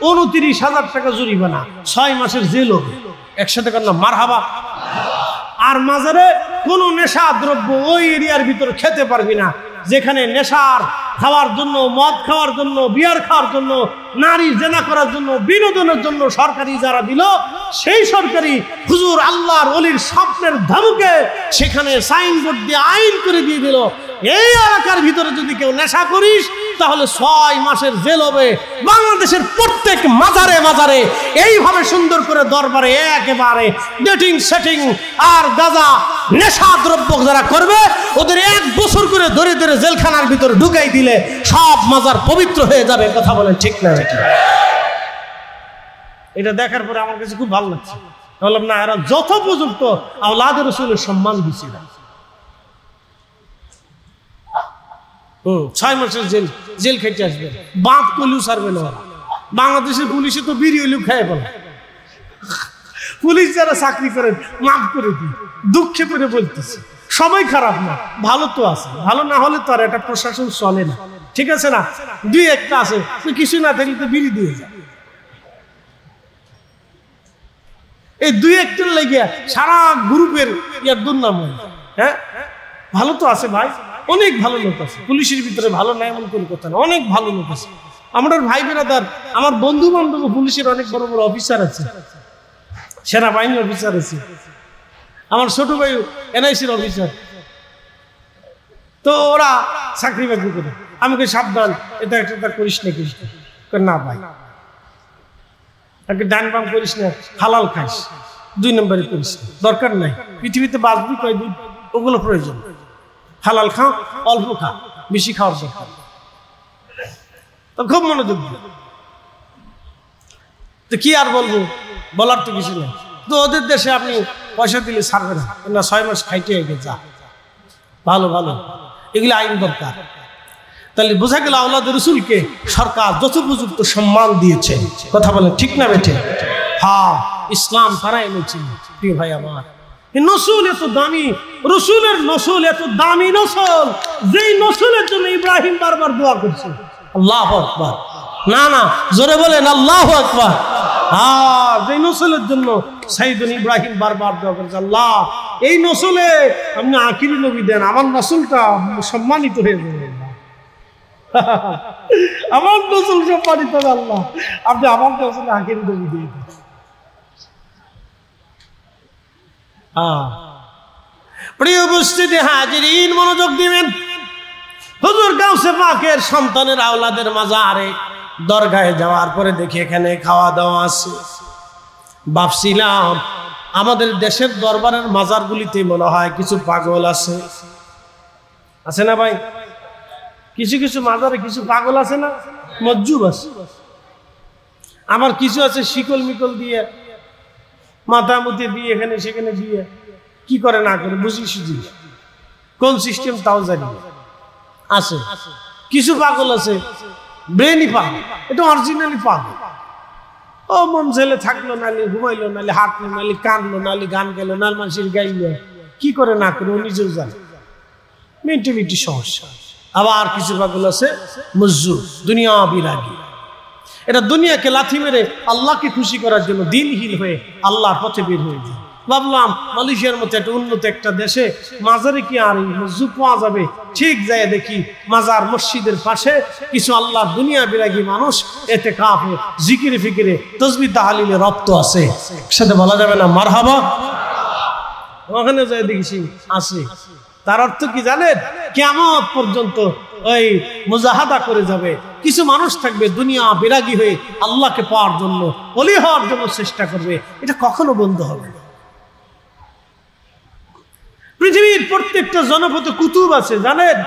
[SPEAKER 1] 29,000 টাকা জরিমানা, 6 মাসের জেল হবে। একসাথে করলাম মারহাবা। আর মাজারে কোনো নেশা দ্রব্য ওই এরিয়ার ভিতরে খেতে পারবি না, যেখানে নেশার খাওয়ার জন্য, মদ খাওয়ার জন্য, বিয়ার খাওয়ার জন্য, নারী জেনা করার জন্য, বিনোদনের জন্য সরকারি যারা দিল, সেই সরকারি হুজুর আল্লাহর ওলির স্বপ্নের ধমকে সেখানে সাইনবোর্ড দিয়ে আইন করে দিয়ে দিল, এই এলাকার ভিতরে যদি কেউ নেশা করিস তাহলে 6 মাসের জেল হবে। বাংলাদেশের প্রত্যেক মাজারে মাজারে এইভাবে সুন্দর করে দরবারে একেবারে ডেটিং সেটিং আর গাঁজা নেশা দ্রব্য যারা করবে ওদের 1 বছর করে ধরে ধরে জেলখানার ভিতরে ঢুকাই দিলে সব মাজার পবিত্র হয়ে যাবে। কথা বলেন ঠিক না? এটা দেখার পরে আমার কাছে খুব ভালো লাগছে। বললাম না, এরা যথোপযুক্ত আওলাদ রাসূলের সম্মান দিচ্ছে না। 6 মাসের জেল খেটে আসবে, বাঁধ কলিও ছাড়বে না। বাংলাদেশের পুলিশে তো বিড়ি হইলেও খেয়ে বলে। পুলিশ যারা চাকরি করেন মাফ করে দিই, দুঃখে করে বলতেছে, সবাই খারাপ না, ভালো তো আছে। ভালো না হলে তো আর একটা প্রশাসন চলে না, ঠিক আছে না? 2-1টা আছে, কিছু না থাকলে তো বিড়ি দিয়ে যায়। এই 2-1টার লেগে সারা গ্রুপের ইয়ার দুর্নাম হয়। হ্যাঁ, ভালো তো আছে ভাই, অনেক ভালো লোক আছে পুলিশের ভিতরে, ভালো নাই এমন কোনো কথা না, অনেক ভালো লোক আছে। আমার ভাই বেরাদার, আমার বন্ধু বান্ধব পুলিশের অনেক বড় বড় অফিসার আছে, সেনাবাহিনীর অফিসার আছে, আমার ছোট ভাই এনআইসির অফিসার। তো ওরা চাকরি বাকরি করে, আমাকে সাবধান, এটা একটা করিস না, করিস না ভাই, ডান বাম করিস না, হালাল খাইস, 2 নম্বরে করিস না, দরকার নাই। পৃথিবীতে বাঁচবি কয়দিন, ওগুলো প্রয়োজন। হালাল খাও, অল্প খা, বেশি খাওয়ার দরকার। তো খুব মনোযোগ দিই। তো কি আর বলবো, বলার তো কিছু নেই। তো ওদের দেশে আপনি পয়সা দিলে ছাড়বে না, 6 মাস খাইতে আগে যা, ভালো ভালো, এগুলো আইন দরকার। তাহলে বোঝা গেল আওলাদ রাসূলকে সরকার যথোপযুক্ত সম্মান দিয়েছে। কথা বলেন ঠিক না বেঠে? হ্যাঁ, ইসলাম তারা এনেছে। প্রিয় ভাই আমার, নসল এত দামি, রসুলের নসল এত দামি নসল, যেই নসলের জন্য ইব্রাহিম বারবার দোয়া করছে, আল্লাহু আকবার। না না, জোরে বলেন আল্লাহু আকবার। হ্যাঁ, যেই নসলের জন্য সাইয়েদুনা ইব্রাহিম বারবার দোয়া করছে, আল্লাহ এই নসলে আপনি আখিরি নবী দেন, আমার নসলটা সম্মানিত হয়ে যাবে। আমার নসল সম্মানিত হবে, আল্লাহ আপনি আমার নসলে আখিরি নবী দিয়ে দেন। প্রিয় উপস্থিতি হাজিরিন, মনোযোগ দিবেন। হুজুর গাউসে পাকের সন্তানের আওলাদের মাজারে দরগাহে যাওয়ার পরে দেখি এখানে খাওয়া দাওয়া আছে। ভাবছিলাম আমাদের দেশের দরবারের মাজারগুলিতে মনে হয় কিছু পাগল আছে, আছে না ভাই? কিছু কিছু মাজারে কিছু পাগল আছে না, মজ্জুব আছে। আমার কিছু আছে শিকল মিকল দিয়ে, মাথা মুথে দিয়ে, এখানে সেখানে দিয়ে, কি করে না করে বুঝি সুঝি, কোন সিস্টেম তাও জানি আছে। কিছু পাগল আছে ব্রেনই পাগল, এটা অরিজিনালি পাগল। ও মন ছেলে থাকলো, নালি ঘুমাইলো, নালি হাঁটলো, নালি কানলো, নালি গান গেল, নাল মানুষের গাইলো, কি করে না করে ও নিজেও জানে, মেন্টালিটি সমস্যা। আবার কিছু পাগল আছে মজ্জুব, দুনিয়া বিরাগী, এটা দুনিয়াকে লাথি মেরে আল্লাহকে খুশি করার জন্য দিনহীন হয়ে আল্লাহর পথে বের হয়ে যায়। ভাবলাম মালয়েশিয়ার মতো একটা উন্নত একটা দেশে মাজারে কি আর মসজিদ পাওয়া যাবে? ঠিক যায় দেখি মাজার মসজিদের পাশে কিছু আল্লাহর দুনিয়া বিরাগী মানুষ ইতিকাফে, জিকিরে ফিকিরে, তাসবিহ তাহলিলে রপ্ত আছে। একসাথে বলা যাবে না মারহাবা? ওখানে যায় দেখি আছে। তার অর্থ কি জানেন? কিয়ামত পর্যন্ত ওই মুজাহাদা করে যাবে। কিছু মানুষ থাকবে দুনিয়া বিরাগী হয়ে আল্লাহকে পাওয়ার জন্য, ওলি হওয়ার জন্য চেষ্টা করবে। এটা কখনো বন্ধ হবে না। পৃথিবীর প্রত্যেকটা জনপদে কুতুব আছে, জানেন?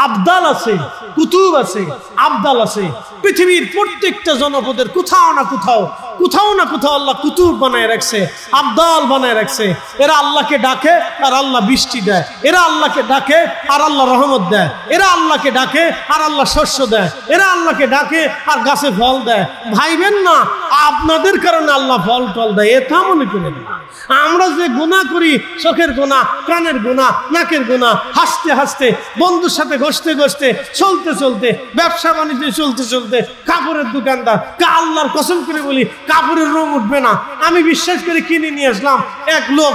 [SPEAKER 1] আবদাল আছে, কুতুব আছে, আবদাল আছে। পৃথিবীর প্রত্যেকটা জনপদের কোথাও না কোথাও কোথাও না কোথাও আল্লাহ কুতুব বানায় রাখছে, আবদাল বানায় রাখছে। এরা আল্লাহকে ডাকে আর আল্লাহ বৃষ্টি দেয়, এরা আল্লাহকে ডাকে আর আল্লাহ রহমত দেয়, এরা আল্লাহকে ডাকে আর আল্লাহ শস্য দেয়, এরা আল্লাহকে ডাকে আর গাছে ফল দেয়। ভাইবেন না আপনাদের কারণে আল্লাহ ফল টল দেয়, এটা মনে করেন। আমরা যে গুনাহ করি, চোখের গুনাহ, কানের গুনাহ, নাকের গুনাহ, হাসতে হাসতে, বন্ধুর সাথে ঘষতে ঘষতে, চলতে চলতে, ব্যবসা বাণিজ্য চলতে চলতে, কাপড়ের দোকানদার, আল্লাহর কসম করে বলি কাপড়ের রং উঠবে না। আমি বিশ্বাস করে কিনে নিয়ে আসলাম, এক লোক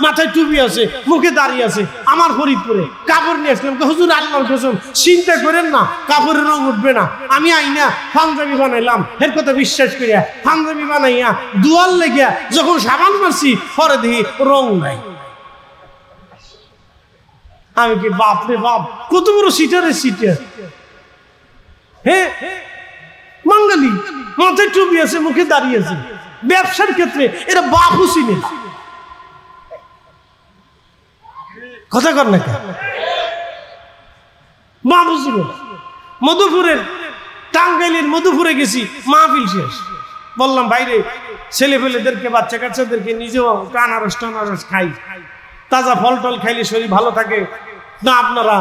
[SPEAKER 1] মাথায় টুপি আছে, মুখে দাঁড়িয়ে আছে, আমার ফরিদপুরে কাপড় নিয়ে আসলাম। হুজুর আল্লাহর কসম চিন্তা করেন না, কাপড়ের রং উঠবে না। আমি আইনা পাঞ্জাবি বানাইলাম, এর কথা বিশ্বাস করিয়া পাঞ্জাবি বানাইয়া দুয়ার লেগিয়া যখন সাবান মারছি, পরে দেখি রং নাই। আমি কি বাপরে বাপ, কত বড় সিটারের সিটার! হ্যাঁ, বাঙালি, মাথায় টুপি আছে, মুখে দাঁড়িয়ে আছে। ব্যবসার ক্ষেত্রে এরা বাপু চিনে না। কথা কর না কেন? বাপু চিনে না। মধুপুরের, টাঙ্গাইলের মধুপুরে গেছি, মাহফিল শেষ। বললাম বাইরে ছেলে পেলেদেরকে, বাচ্চা কাচ্চাদেরকে, নিজেও আনারস টানারস খাই, তাজা ফল টল খাইলে শরীর ভালো থাকে না। আপনারা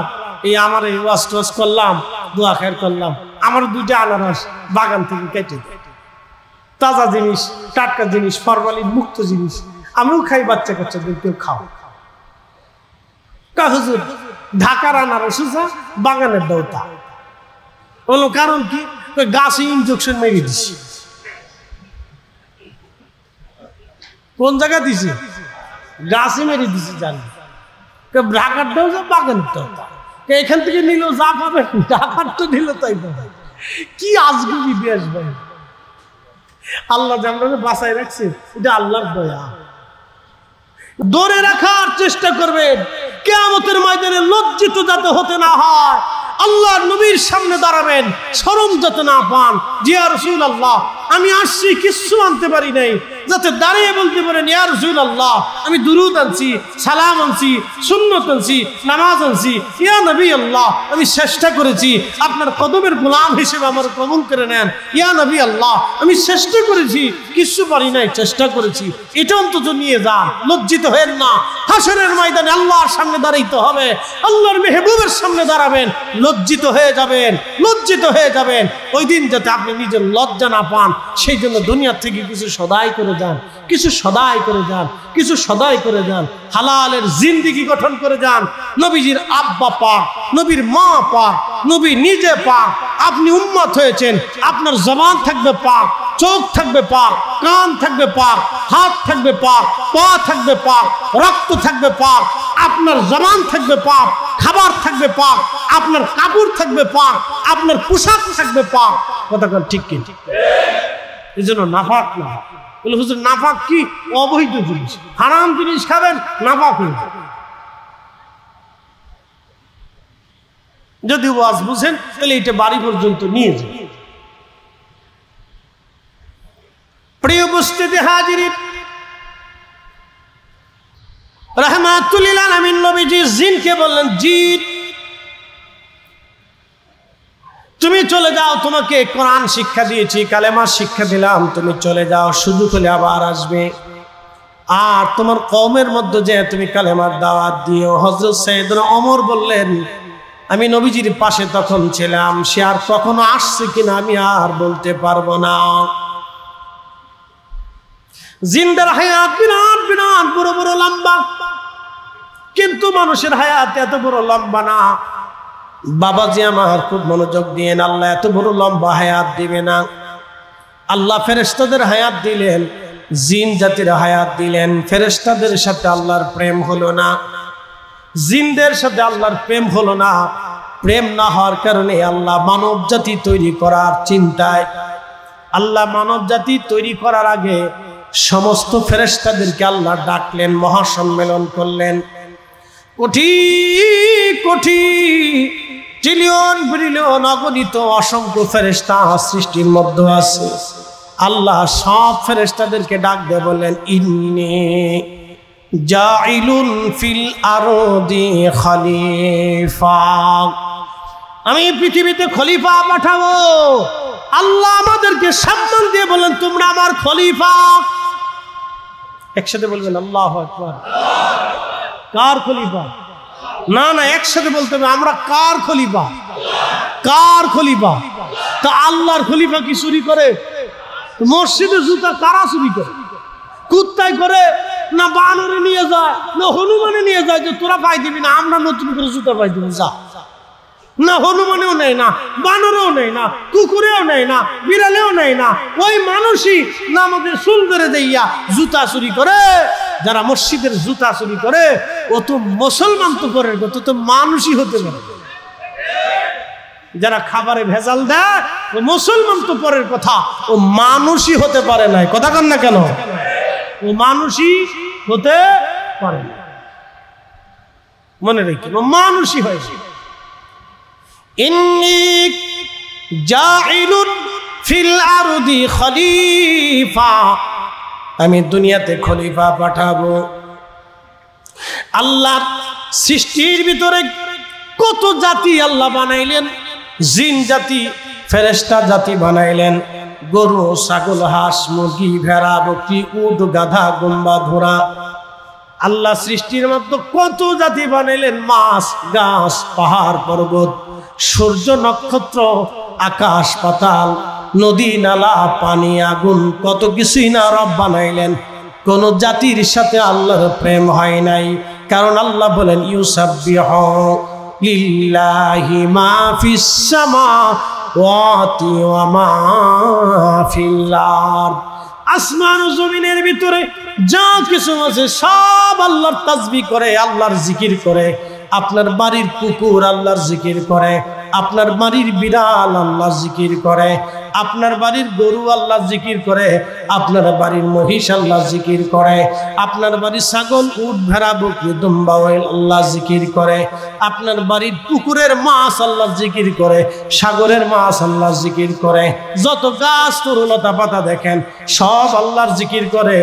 [SPEAKER 1] এই আমার এই ওয়াজ টোয়াজ করলাম, দোয়া খের করলাম, আমার 2টা আনারস বাগান থেকে কেটে, তাজা জিনিস, টাটকা জিনিস, ফরমালিন মুক্ত জিনিস আমিও খাই, বাচ্চা কাচ্চাদেরকেও খাও। হুজুর ঢাকার আনারস বাগানের দৌতা বলো, কারণ কি? গাছে ইনজেকশন মেরে দিছি। কোন জায়গা দিছে? গাছে মেরে দিছি। জানি ঢাকারটাও যা, বাগানটাও তা। এখান থেকে নিল যা পাবে, ঢাকার তো নিল তাই পাবে। কি আজগুবি দেশ ভাই! আল্লাহ যেমন বাঁচায় রাখছে, এটা আল্লাহর দয়া। ধরে রাখার চেষ্টা করবেন, কিয়ামতের ময়দানে লজ্জিত যাতে হতে না হয়। আল্লাহর নবীর সামনে দাঁড়াবেন, শরম যাতে না পান। ইয়া রাসূলুল্লাহ, আমি আসছি কিছু আনতে পারি নাই, যাতে দাঁড়িয়ে বলতে পারেন ইয়া রাসূলুল্লাহ, আমি দুরূদ আনছি, সালাম আনছি, সুন্নাত আনছি, নামাজ আনছি। ইয়া নবী আল্লাহ, আমি চেষ্টা করেছি, আপনার কদমের গোলাম হিসেবে আমার কবুল করে নেন। ইয়া নবী আল্লাহ, আমি চেষ্টা করেছি, কিছু পারি নাই, চেষ্টা করেছি। এটা অন্তত নিয়ে যান, লজ্জিত হেন না। হাসরের ময়দানে আল্লাহর সামনে দাঁড়াইতে হবে, আল্লাহর মেহবুবের সামনে দাঁড়াবেন, লজ্জিত হয়ে যাবেন, লজ্জিত হয়ে যাবেন। ওই দিন যাতে আপনি নিজের লজ্জা না পান, সেই জন্য দুনিয়া থেকে কিছু সদাই করে যান, কিছু সদাই করে যান, কিছু সদাই করে যান। হালালের জিন্দেগি গঠন করে যান। নবীজির আব্বা পাক, নবীর মা পাক, নবী নিজে পাক। আপনি উম্মত হয়েছেন, আপনার জবান থাকবে পাক, চোখ থাকবে পাক, কান থাকবে পাক, হাত থাকবে পাক, পা থাকবে পাক, রক্ত থাকবে পাক, আপনার জবান থাকবে পাক, খাবার থাকবে পাক, আপনার কাপড় থাকবে পাক, আপনার পোশাক থাকবে পাক। কথা ঠিক কি? এই জন্য নাফাক না বলে, হুজুর নাফাক কি? অবৈধ জিনিস, হারাম জিনিস খাবেন, নাফাক হয়ে যাবে। যদি ওয়াজ বুঝেন তাহলে এটা বাড়ি পর্যন্ত নিয়ে যান। প্রিয় উপস্থিতি হাজিরিন, রাহমাতুল লিল আলামিন নবীজি জিনকে বললেন, জিন তুমি চলে যাও, তোমাকে কোরআন শিক্ষা দিয়েছি, কালেমা শিক্ষা দিলাম, তুমি চলে যাও, সুযোগ হলে আবার আসবে। আর তোমার কওমের মধ্যে যে তুমি কালেমার দাওয়াত দিও। হযরত সাইয়েদনা ওমর বললেন, আমি নবীজির পাশে তখন ছিলাম, সে আর কখনো আসছে কিনা আমি আর বলতে পারবো না। জিনদের হায়াত বিরাট বিরাট বড় বড় লম্বা, কিন্তু মানুষের হায়াত এত বড় লম্বা না। বাবাজি আমার খুব মনোযোগ দিয়ে, আল্লাহ এত বড় লম্বা হায়াত দিবে না। আল্লাহ ফেরেশতাদের হায়াত দিলেন, জিন জাতির হায়াত দিলেন। ফেরেশতাদের সাথে আল্লাহর প্রেম হলো না, জিনদের সাথে আল্লাহর প্রেম হলো না। প্রেম না হওয়ার কারণে আল্লাহ মানব জাতি তৈরি করার চিন্তায়, আল্লাহ মানব জাতি তৈরি করার আগে সমস্ত ফেরেশতাদেরকে আল্লাহ ডাকলেন, মহাসম্মেলন করলেন। কোটি কোটি ট্রিলিয়ন বিলিয়ন অগণিত অসংখ্য ফেরেশতা সৃষ্টির মধ্যে আছে। আল্লাহ সব ফেরেশতাদেরকে ডাক দিয়ে বললেন, ইন্নী জাইলুন ফিল আরদি খলিফা, আমি পৃথিবীতে খলিফা পাঠাবো। আল্লাহ আমাদেরকে সম্মান দিয়ে বলেন তোমরা আমার খলিফা। একসাথে বলবেন আল্লাহু আকবার। কার খলিফা? না না, একসাথে বলতে হবে আমরা কার খলিফা? কার খলিফা? তা আল্লাহর খলিফা কি চুরি করে? মসজিদে জুতা কারা চুরি করে? কুত্তায় করে না বানরে নিয়ে যায় না হনুমানে নিয়ে যায় যে তোরা পাই দিবি না, আমরা নতুন করে জুতা পাই দিবি যা। না হনুমানেও নেয় না, বানরেও নেয় না, কুকুরেও নেয় না, বিড়ালেও নেয় না, ওই মানুষই না আমাদের চুল ধরে দেইয়া জুতা চুরি করে। যারা মসজিদের জুতা চুরি করে ও তো মুসলমান তো করে, তো তো মানুষই হতে পারে। যারা খাবারে ভেজাল দেয় ও মুসলমান তো পরের কথা, ও মানুষই হতে পারে না। কথা কন না কেন? ও মানুষই হতে পারে না, মনে রেখে ও মানুষই হয়েছে। ইন্নী জাইলুন ফিল আরদি খলিফা, আমি দুনিয়াতে খলিফা পাঠাবো। আল্লাহর সৃষ্টির ভিতরে কত জাতি আল্লাহ বানাইলেন, জিন জাতি, ফেরেশতা জাতি বানাইলেন, গরু, ছাগল, হাঁস, মুরগি, ভেড়া, বকরি, উট, গাধা, গম্বা, ঘোড়া। আল্লাহ সৃষ্টির মধ্যে কত জাতি বানাইলেন, মাছ, গাছ, পাহাড়, পর্বত, সূর্য, নক্ষত্র, আকাশ, পাতাল, নদী, নালা, পানি, আগুন, কত কিছুই না রব বানাইলেন। কোন জাতির সাথে আল্লাহর প্রেম হয় নাই, কারণ আল্লাহ বলেন ইউসাব্বিহু লিল্লাহি মা ফিস সামাওয়াতি ওয়া মা ফিল আরদ। আসমান ও জমিনের ভিতরে যা কিছু আছে সব আল্লাহর তাসবিহ করে, আল্লাহর জিকির করে। আপনার বাড়ির কুকুর আল্লাহর জিকির করে, আপনার বাড়ির বিড়াল আল্লাহর জিকির করে, আপনার বাড়ির গরু আল্লাহর জিকির করে, আপনার বাড়ির মহিষ আল্লাহর জিকির করে, আপনার বাড়ির ছাগল, উট, ভেড়া, বকরি, দুম্বা আল্লাহর জিকির করে, আপনার বাড়ির পুকুরের মাছ আল্লাহর জিকির করে, সাগরের মাছ আল্লাহর জিকির করে, যত গাছ তরুলতা পাতা দেখেন সব আল্লাহর জিকির করে।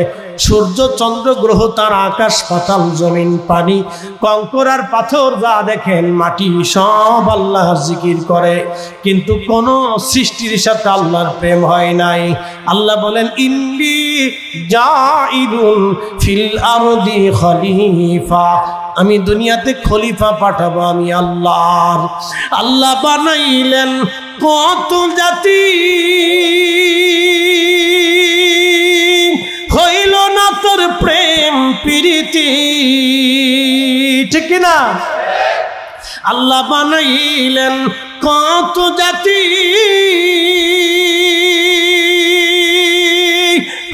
[SPEAKER 1] সূর্য, চন্দ্র, গ্রহ, তারা, আকাশ, পাতাল, জমিন, পানি, কঙ্কর আর পাথর যা দেখেন, মাটি, সব আল্লাহর জিকির করে। কিন্তু কোন সৃষ্টির সাথে আল্লাহর প্রেম হয় নাই। আল্লাহ বলেন ইন্নী জাইলুন ফিল আরদি খলিফা, আমি দুনিয়াতে খলিফা পাঠাবো আমি আল্লাহ। আল্লাহ বানাইলেন কত জাতি, হইল না তোর প্রেম প্রীতি, ঠিক না? আল্লাহ বানাইলেন কত জাতি,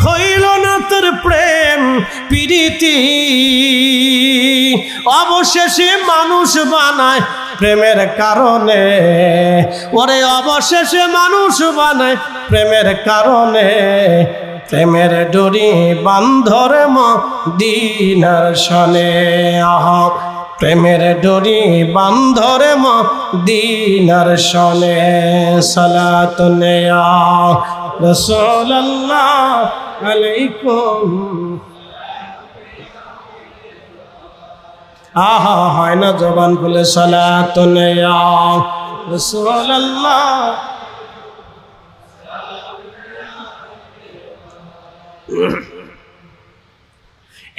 [SPEAKER 1] হইল না তোর প্রেম প্রীতি, অবশেষে মানুষ বানায় প্রেমের কারণে। ওরে অবশেষে মানুষ বানায় প্রেমের কারণে, প্রেমের ডোরি বান্ধরে মদিনার শনে। আহা, প্রেমের ডোরি বান্ধরে মদিনার শনে। সালাতুন ইয়া রাসূলুল্লাহ আলাইকুম। আহা, হয় না জবান খুলে সালাতুন ইয়া রাসূলুল্লাহ।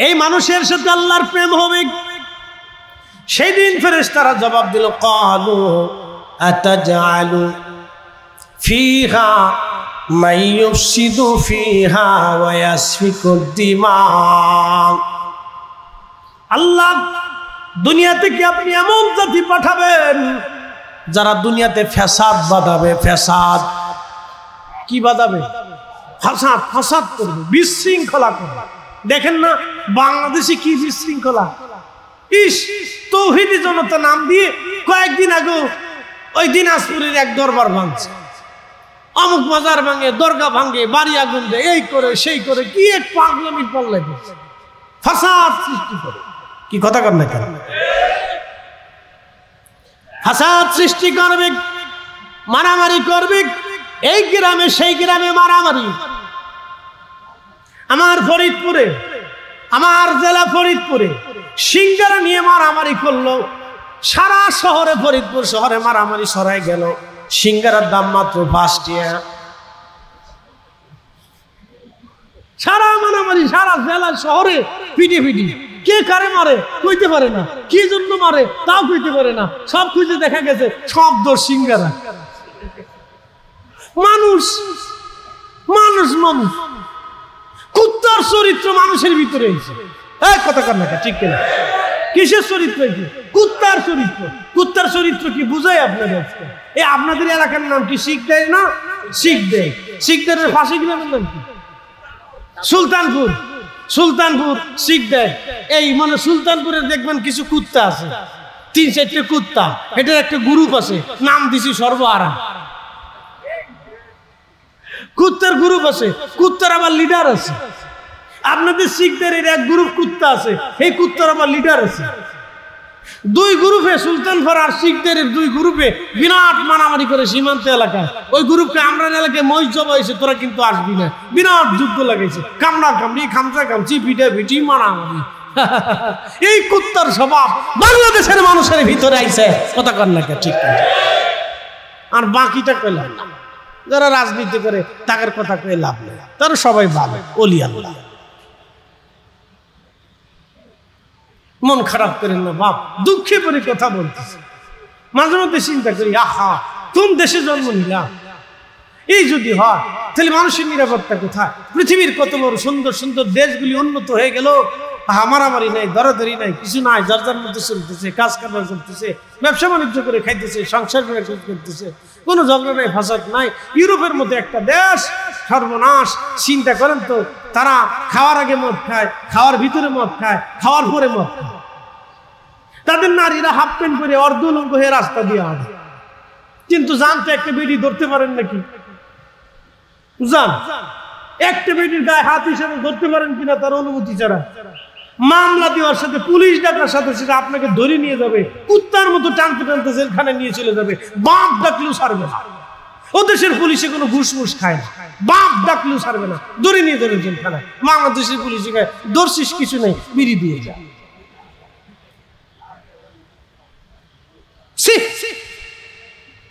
[SPEAKER 1] এই মানুষের সাথে আল্লাহর প্রেম হবে। সেই দিন ফেরেশতারা জবাব দিল, ক্বালু আতাজআলু ফিহা মান ইউফসিদু ফিহা ওয়া ইয়াসফিকুদ দিমা। আল্লাহ, দুনিয়াতে কি আপনি এমন জাতি পাঠাবেন যারা দুনিয়াতে ফ্যাসাদ বাঁধাবে? ফ্যাসাদ কি বাঁধাবে? ফাসাদ, ফাসাদ করবে, বিশৃঙ্খলা করবে। দেখেন না বাংলাদেশে কি বিশৃঙ্খলা। ইস, তৌহিদি জনতা নাম দিয়ে কয়েকদিন আগে ওই দিনাজপুরের এক দরবার ভাঙছে, অমুক বাজার ভাঙে, দরগা ভাঙে, বাড়ি আগুন দেয়, এই করে সেই করে, কি এক পাগলামি পাল্লাই দিচ্ছে, ফাসাদ সৃষ্টি করে। কি কথা কর না কেন? ফাসাদ সৃষ্টি করবে, মারামারি করবে, এই গ্রামে সেই গ্রামে মারামারি। আমার ফরিদপুরে, আমার জেলা ফরিদপুরে সিঙ্গারা নিয়ে মারামারি করলো, সারা শহরে, ফরিদপুর শহরে মারামারি ছড়াই গেল। সিঙ্গারার দাম মাত্র 5 টাকা, সারা মারামারি, সারা জেলা শহরে পিটি পিটি, কে কারে মারে কইতে পারে না, কি জন্য মারে তাও কইতে পারে না, সব খুঁজে দেখা গেছে সব দোষ সিঙ্গারা। মানুষ মানুষ মানুষ কুত্তার চরিত্র মানুষের ভিতরে এসে কথা কার না ঠিক কিনা? কিসের চরিত্র? কুত্তার চরিত্র। কুত্তার চরিত্র কি বুঝাই আপনাদের? আপনাদের এলাকার নাম কি শিখ দেয় না? শিখ দেয়। শিখদের ফাঁসি গ্রামের নাম কি? সুলতানপুর। সুলতানপুর শিখ দেয়। এই মানে সুলতানপুরে দেখবেন কিছু কুত্তা আছে, 3-4টে কুত্তা, এটার একটা গ্রুপ আছে, নাম দিছি সর্বহারা। কুত্তার গ্রুপ আছে, কুত্তার আবার লিডার আছে। আপনাদের শিখদের এর এক গ্রুপ কুত্তা আছে, এই কুত্তার আবার লিডার আছে। 2 গ্রুপে, সুলতানপুর আর শিখদের 2 গ্রুপে বিরাট মারামারি করে সীমান্ত এলাকায়। ওই গ্রুপকে আমরা এলাকায় মহিষ জবা হয়েছে, তোরা কিন্তু আসবি না, বিরাট যুদ্ধ লাগাইছে, কামড়া কামড়ি, খামচা খামচি, পিঠে পিঠি, মারামারি। এই কুত্তার স্বভাব বাংলাদেশের মানুষের ভিতরে আইছে, কথা কর না ঠিক। আর বাকিটা কইলাম না, যারা রাজনীতি করে তাদের কথা কয়ে লাভ নেই, তারা সবাই ভালো ওলি আল্লাহ। মন খারাপ করেন না বাপ, দুঃখে পরে কথা বলতেছে। মাঝে মধ্যে চিন্তা করি, আহা কোন দেশে জন্ম নিলাম, এই যদি হয় তাহলে মানুষের নিরাপত্তা কোথায়? পৃথিবীর কত বড় সুন্দর সুন্দর দেশগুলি উন্নত হয়ে গেল, মারামারি নাই, দরাদরি নাই, কিছু নাই, যার যার মধ্যে চলতেছে, কাজ কারবার করতেছে, ব্যবসা বাণিজ্য করে খাইতেছে, সংসার করে করতেছে, কোনো ঝগড়া নাই, ফাসাদ নাই। ইউরোপের মধ্যে একটা দেশ, সর্বনাশ। চিন্তা করেন তো, তারা খাওয়ার আগে মদ খায়, খাওয়ার ভিতরে মদ খায়, খাওয়ার পরে মদ খায়। তাদের নারীরা হাফ প্যান্ট পরে অর্ধলঙ্গ হয়ে রাস্তা দিয়ে আসে। কিন্তু জানতে একটা বেডি ধরতে পারেন নাকি? জান একটা বেডির গায়ে হাত হিসাবে ধরতে পারেন কিনা তার অনুমতি ছাড়া? মামলা দেওয়ার সাথে, পুলিশ ডাকার সাথে সেটা আপনাকে ধরে নিয়ে যাবে, কুত্তার মতো টানতে টানতে জেলখানে নিয়ে চলে যাবে, বাপ ডাকলেও ছাড়বে না। ও দেশের পুলিশে কোনো ঘুষ মুস খায় না, বাপ ডাকলেও ছাড়বে না, ধরে নিয়ে যাবে জেলখানায়। বাংলাদেশের পুলিশে খায়, দর্শিস কিছু নেই, বিড়ি দিয়ে যায়।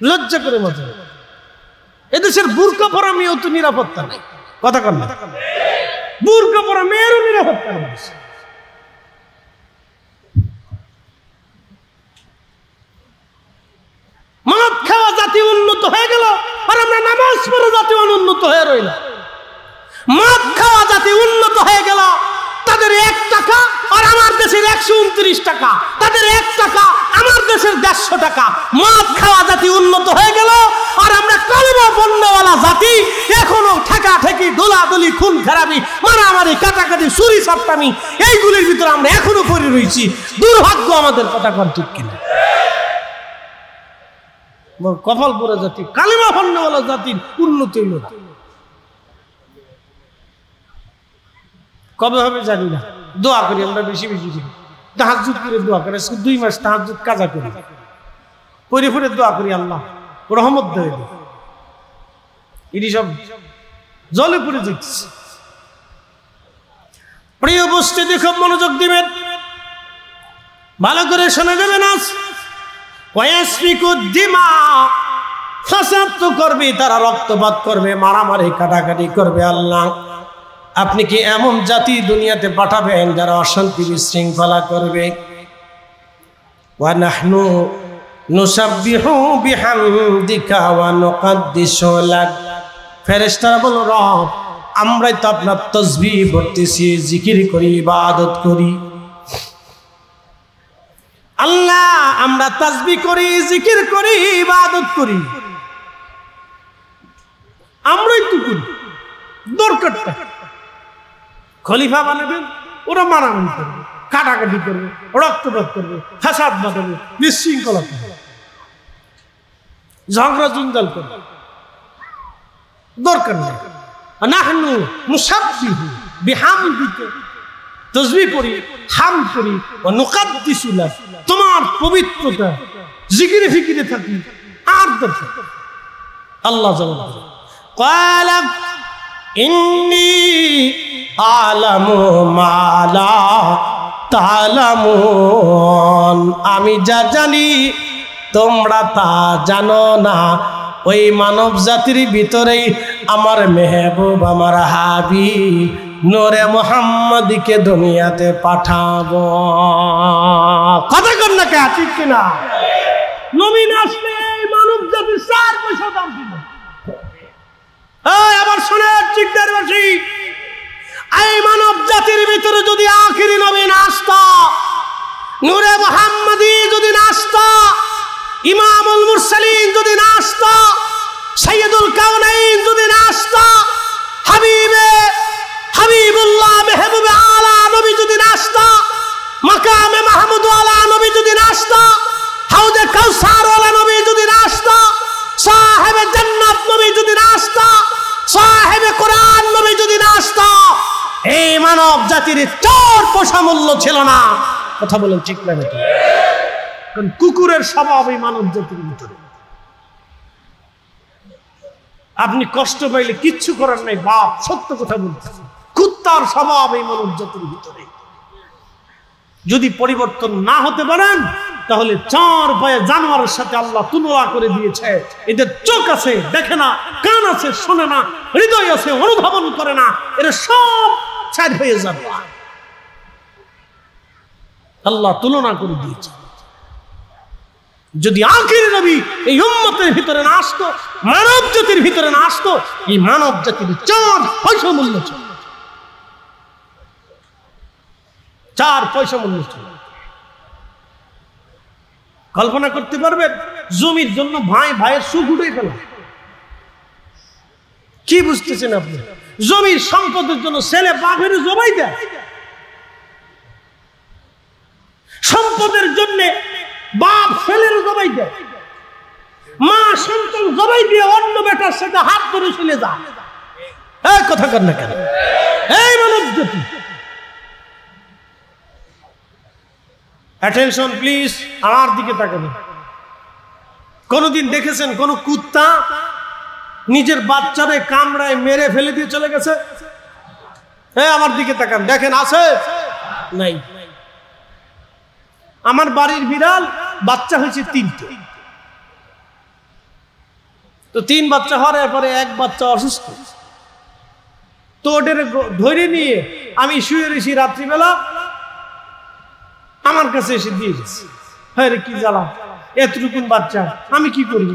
[SPEAKER 1] লজ্জা করে মজা। এদেশের বুরকা পরা মেয়েও তো নিরাপত্তা নাই, কথা কর না। বুরকা পরা মেয়েরও নিরাপত্তা নেই। মদ খাওয়া জাতি উন্নত হয়ে গেল, আর আমরা নামাজ পড়ে জাতি অনুন্নত হয়ে রইল। মদ খাওয়া জাতি উন্নত হয়ে গেল, তাদের 1 টাকা আর আমার দেশের 129 টাকা, তাদের 1 টাকা আমার দেশের 150 টাকা। মদ খাওয়া জাতি উন্নত হয়ে গেল, আর আমরা কালিমা পণ্যওয়ালা জাতি এখনো ঠেকা ঠেকি, দোলাদলি, খুন খারাপি, মারামারি, কাটাকাটি, চুরি চাপটামি, এইগুলির ভিতরে আমরা এখনো পড়ে রয়েছি। দুর্ভাগ্য আমাদের, কথা কর ঠিক কিনা? কপাল পরে জাতি, কালিমা পণ্যওয়ালা জাতির উন্নতি হইল না। কবে হবে জানি না, দোয়া করি আমরা বেশি বেশি করি, তাহাজ্জুদ করে দোয়া করি। 2 মাস তাহাজ্জুদ কাজা করি, পরে পরে দোয়া করি, আল্লাহ রহমত দেয়। এটি সব জলে পড়ে যাচ্ছে। প্রিয় উপস্থিতি, খুব মনোযোগ দিবেন, ভালো করে শোনা যাবে না। ফাসাদ তো করবে, তারা রক্তপাত করবে, মারামারি কাটাকাটি করবে। আল্লাহ আপনি কি এমন জাতি দুনিয়াতে পাঠাবেন যারা অশান্তি বিশৃঙ্খলা করবে? ওয়া নাহনু নুসাব্বিহু বিহামদিকা ওয়া নুকাদ্দিসু লাক। ফেরেশতারা বলো, রব আমরাই তো আপনার তাসবিহ পড়তেছি, জিকির করি, ইবাদত করি। আল্লাহ আমরা তাসবিহ করি, জিকির করি, ইবাদত করি, আমরাই তো করি। দরকারটা খলিফা বানাবেন, ওরা মারামারি করবে, কাটাকাটি করবে, রক্তপাত করবে, ফাসাদ বাঁধাবে, বিশৃঙ্খলা করবে, ঝগড়া জঞ্জাল করবে। দরকার নেই। নাহনু নুসাব্বিহু বিহামদিকা, তাসবিহ করি, হাম করি, ওয়া নুকাদ্দিসু লাক, তোমার পবিত্রতা জিকিরে ফিকিরে থাকি। আর দরকার আল্লাহ জবাব দেন, ক্বালা ইন্নী আলামু মা লা তা'লামুন, আমি যা জানি তোমরা তা জানো না। ওই মানব জাতির ভিতরেই আমার মেহবুব, আমার হাবিব নূরে মুহাম্মদীকে দুনিয়াতে পাঠাবো। কথা কর না কে, ঠিক কিনা? নবী না আসলে মানব জাতির 4 পয়সা দাম দিল। আবার শুনে চিৎকারবাসী, এই মানব জাতির ভিতরে যদি আখিরি নবী না আসতো, নূরে মুহাম্মদী যদি না আসতো, ইমামুল মুরসালিন যদি না আসতো, সাইয়্যিদুল কাউনাইন যদি না আসতো, হাবিবুল্লাহ মেহবুবে আলা নবী যদি না আসতো, মাকামে মাহমুদ ওয়ালা নবী যদি না আসতো, হাউজে কাউসার ওয়ালা নবী যদি না আসতো, সাহেবে জান্নাত নবী যদি না আসতো, সাহেবে কোরআন নবী যদি না আসতো, এই মানব জাতির 4 পয়সা মূল্য ছিল না। কথা বলেন ঠিক না নাকি? কারণ কুকুরের স্বভাব এই মানব জাতির ভিতরে। আপনি কষ্ট পাইলে কিচ্ছু করার নাই বাপ, সত্য কথা বলতেছে। কুত্তার স্বভাব এই মানব জাতির ভিতরে। যদি পরিবর্তন না হতে পারেন তাহলে 4 পায়ে জানোয়ারের সাথে আল্লাহ তুলনা করে দিয়েছে। এদের চোখ আছে দেখে না, কান আছে শোনে না, হৃদয় আছে অনুধাবন করে না, এরা সব ছাড় হয়ে যাবে। আল্লাহ তুলনা করে দিয়েছে। যদি আখির নবী এই উম্মতের ভিতরে না আসতো, মানব জাতির ভিতরে না আসতো, এই মানব জাতির 4 পয়সা মূল্য ছিল। 4 পয়সা মূল্য ছিল। কল্পনা করতে পারবেন? জমির জন্য ভাই ভাইয়ের সুখ উঠে ফেলা। কি বুঝতেছেন আপনি? জমির সম্পদের জন্য ছেলে বাপের জবাই দেয়। সম্পদের জন্য বাপ ছেলের জবাই দেয়, মা সন্তান জবাই দিয়ে অন্য বেটার সাথে হাত ধরে চলে যায়। এই কথা কর না কেন? এই মানব জাতি, অ্যাটেনশন প্লিজ, আমার দিকে তাকাবেন। কোনদিন দেখেছেন কোন কুত্তা নিজের বাচ্চারে কামড়ায় মেরে ফেলে দিয়ে চলে গেছে? আমার দিকে তাকান, দেখেন আছে? নাই। আমার বাড়ির বিড়াল বাচ্চা হয়েছে 3টে। তো 3 বাচ্চা হওয়ার পরে 1 বাচ্চা অসুস্থ। তো ওদের ধরে নিয়ে আমি শুয়ে রয়েছি রাত্রিবেলা, আমার কাছে এসে দিয়ে গেছে। হ্যাঁ রে, কি জ্বালা, এতটুকুন বাচ্চা, আমি কি করি?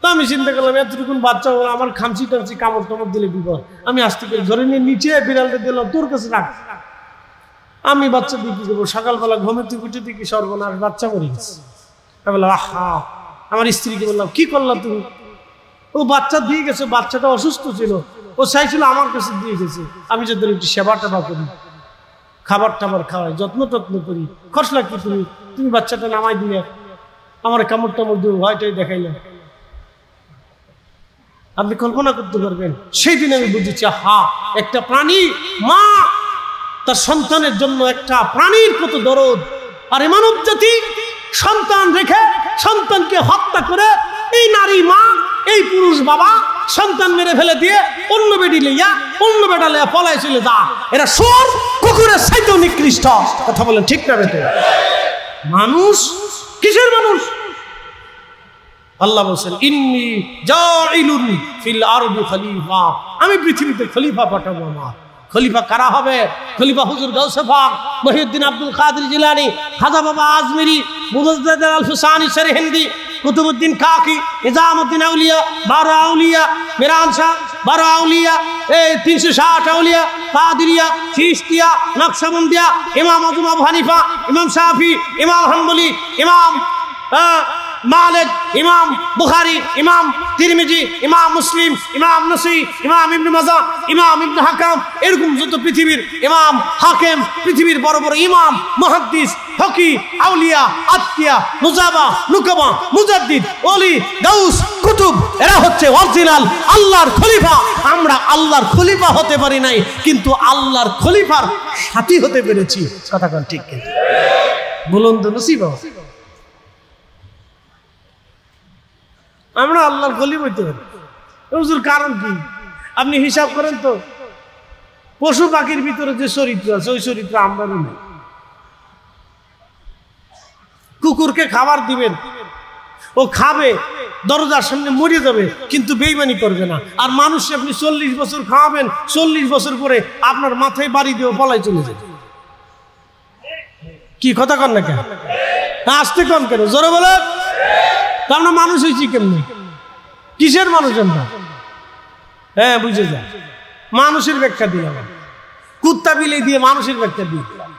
[SPEAKER 1] তো আমি চিন্তা করলাম এতটুকুন বাচ্চা হলো, আমার খামচি টামচি কামড় টামড় দিলে বিপদ। আমি আস্তে করে ধরে নিয়ে নিচে বিড়ালটা দিলাম, তোর কাছে রাখ। আমি বাচ্চা দিয়ে কি করবো? সকালবেলা ঘুমের থেকে উঠে দেখি সর্বনাশ, বাচ্চা মরে গেছে। আমি বললাম আহা, আমার স্ত্রীকে বললাম কি করলাম তুমি? ও বাচ্চা দিয়ে গেছে, বাচ্চাটা অসুস্থ ছিল, ও চাইছিল আমার কাছে দিয়ে গেছে। আমি যদি একটু সেবা টেবা করি, খাবার টাবার খাওয়াই, যত্ন টত্ন করি, খরচ লাগতো, তুমি বাচ্চাটা নামাই দিলে, আমার কামড় টামড় দিয়ে ভয়টাই দেখাইলে। আপনি কল্পনা করতে পারবেন? সেই দিন আমি বুঝেছি, হা, একটা প্রাণী মা তার সন্তানের জন্য একটা প্রাণীর কত দরদ। আর এই মানব জাতি সন্তান রেখে সন্তানকে হত্যা করে, এই নারী মা, এই পুরুষ বাবা সন্তান মেরে ফেলে দিয়ে অন্য বেটি লইয়া, অন্য বেটা লইয়া পলায় চলে যা। এরা শুয়োর কুকুরের চাইতেও নিকৃষ্ট। কথা বলেন ঠিক না বেটে? মানুষ কিসের মানুষ? আল্লাহ বলছেন ইন্নী জাইলুন ফিল আরদি খলিফা, আমি পৃথিবীতে খলিফা পাঠাবো। আমার খলিফা কারা হবে? খলিফা হুজুর গাউসে পাক মহিউদ্দিন আব্দুল কাদের জিলানী, খাজা বাবা আজমিরি, মুজাদ্দিদ আল ফুসানি সরহিন্দি, কুতুবউদ্দিন কাকি, নিজামউদ্দিন আউলিয়া, 12 আউলিয়া, মিরান শাহ 12 আউলিয়া, এই 360 আউলিয়া, কাদেরিয়া, চিশতিয়া, নকশবন্দিয়া, ইমাম আজম আবু হানিফা, ইমাম শাফি, ইমাম হাম্বলি, ইমাম মালিক, ইমাম বুখারী, ইমাম তিরমিজি, ইমাম মুসলিম, ইমাম নসী, ইমাম ইবনে মাজাহ, ইমাম ইবনে হাকাম, এরকম যত পৃথিবীর ইমাম হাকিম, পৃথিবীর বড় বড় ইমাম, মুহাদ্দিস, ফকি, আউলিয়া, আতকিয়া, নুজাবা, নুকাবা, মুজাদ্দিদ, ওলি, গাউস, কুতুব, এরা হচ্ছে অরিজিনাল আল্লাহর খলিফা। আমরা আল্লাহর খলিফা হতে পারি নাই, কিন্তু আল্লাহর খলিফার সাথী হতে পেরেছি। কথা কোন ঠিক কি? বলুন তো নসিব। আমরা আল্লাহর খলিফা হইতে পারি। হুজুর কারণ কি? আপনি হিসাব করেন তো, পশু পাখির ভিতরে যে চরিত্র আছে ওই চরিত্র আমরা নেই। কুকুরকে খাবার দিবেন, ও খাবে, দরজার সামনে মরে যাবে, কিন্তু বেইমানি করবে না। আর মানুষ আপনি 40 বছর খাওয়াবেন, 40 বছর পরে আপনার মাথায় বাড়ি দিয়ে পলাই চলে যাবে। কি কথা কন না কেন? আসতে কন কেন? জোরে বলে। তার না মানুষ হয়েছি কেমনি? কিসের মানুষ আমরা? হ্যাঁ, বুঝে যায়। মানুষের ব্যাখ্যা দিলাম, কুত্তা বিলে দিয়ে মানুষের ব্যাখ্যা দিয়ে দিলাম।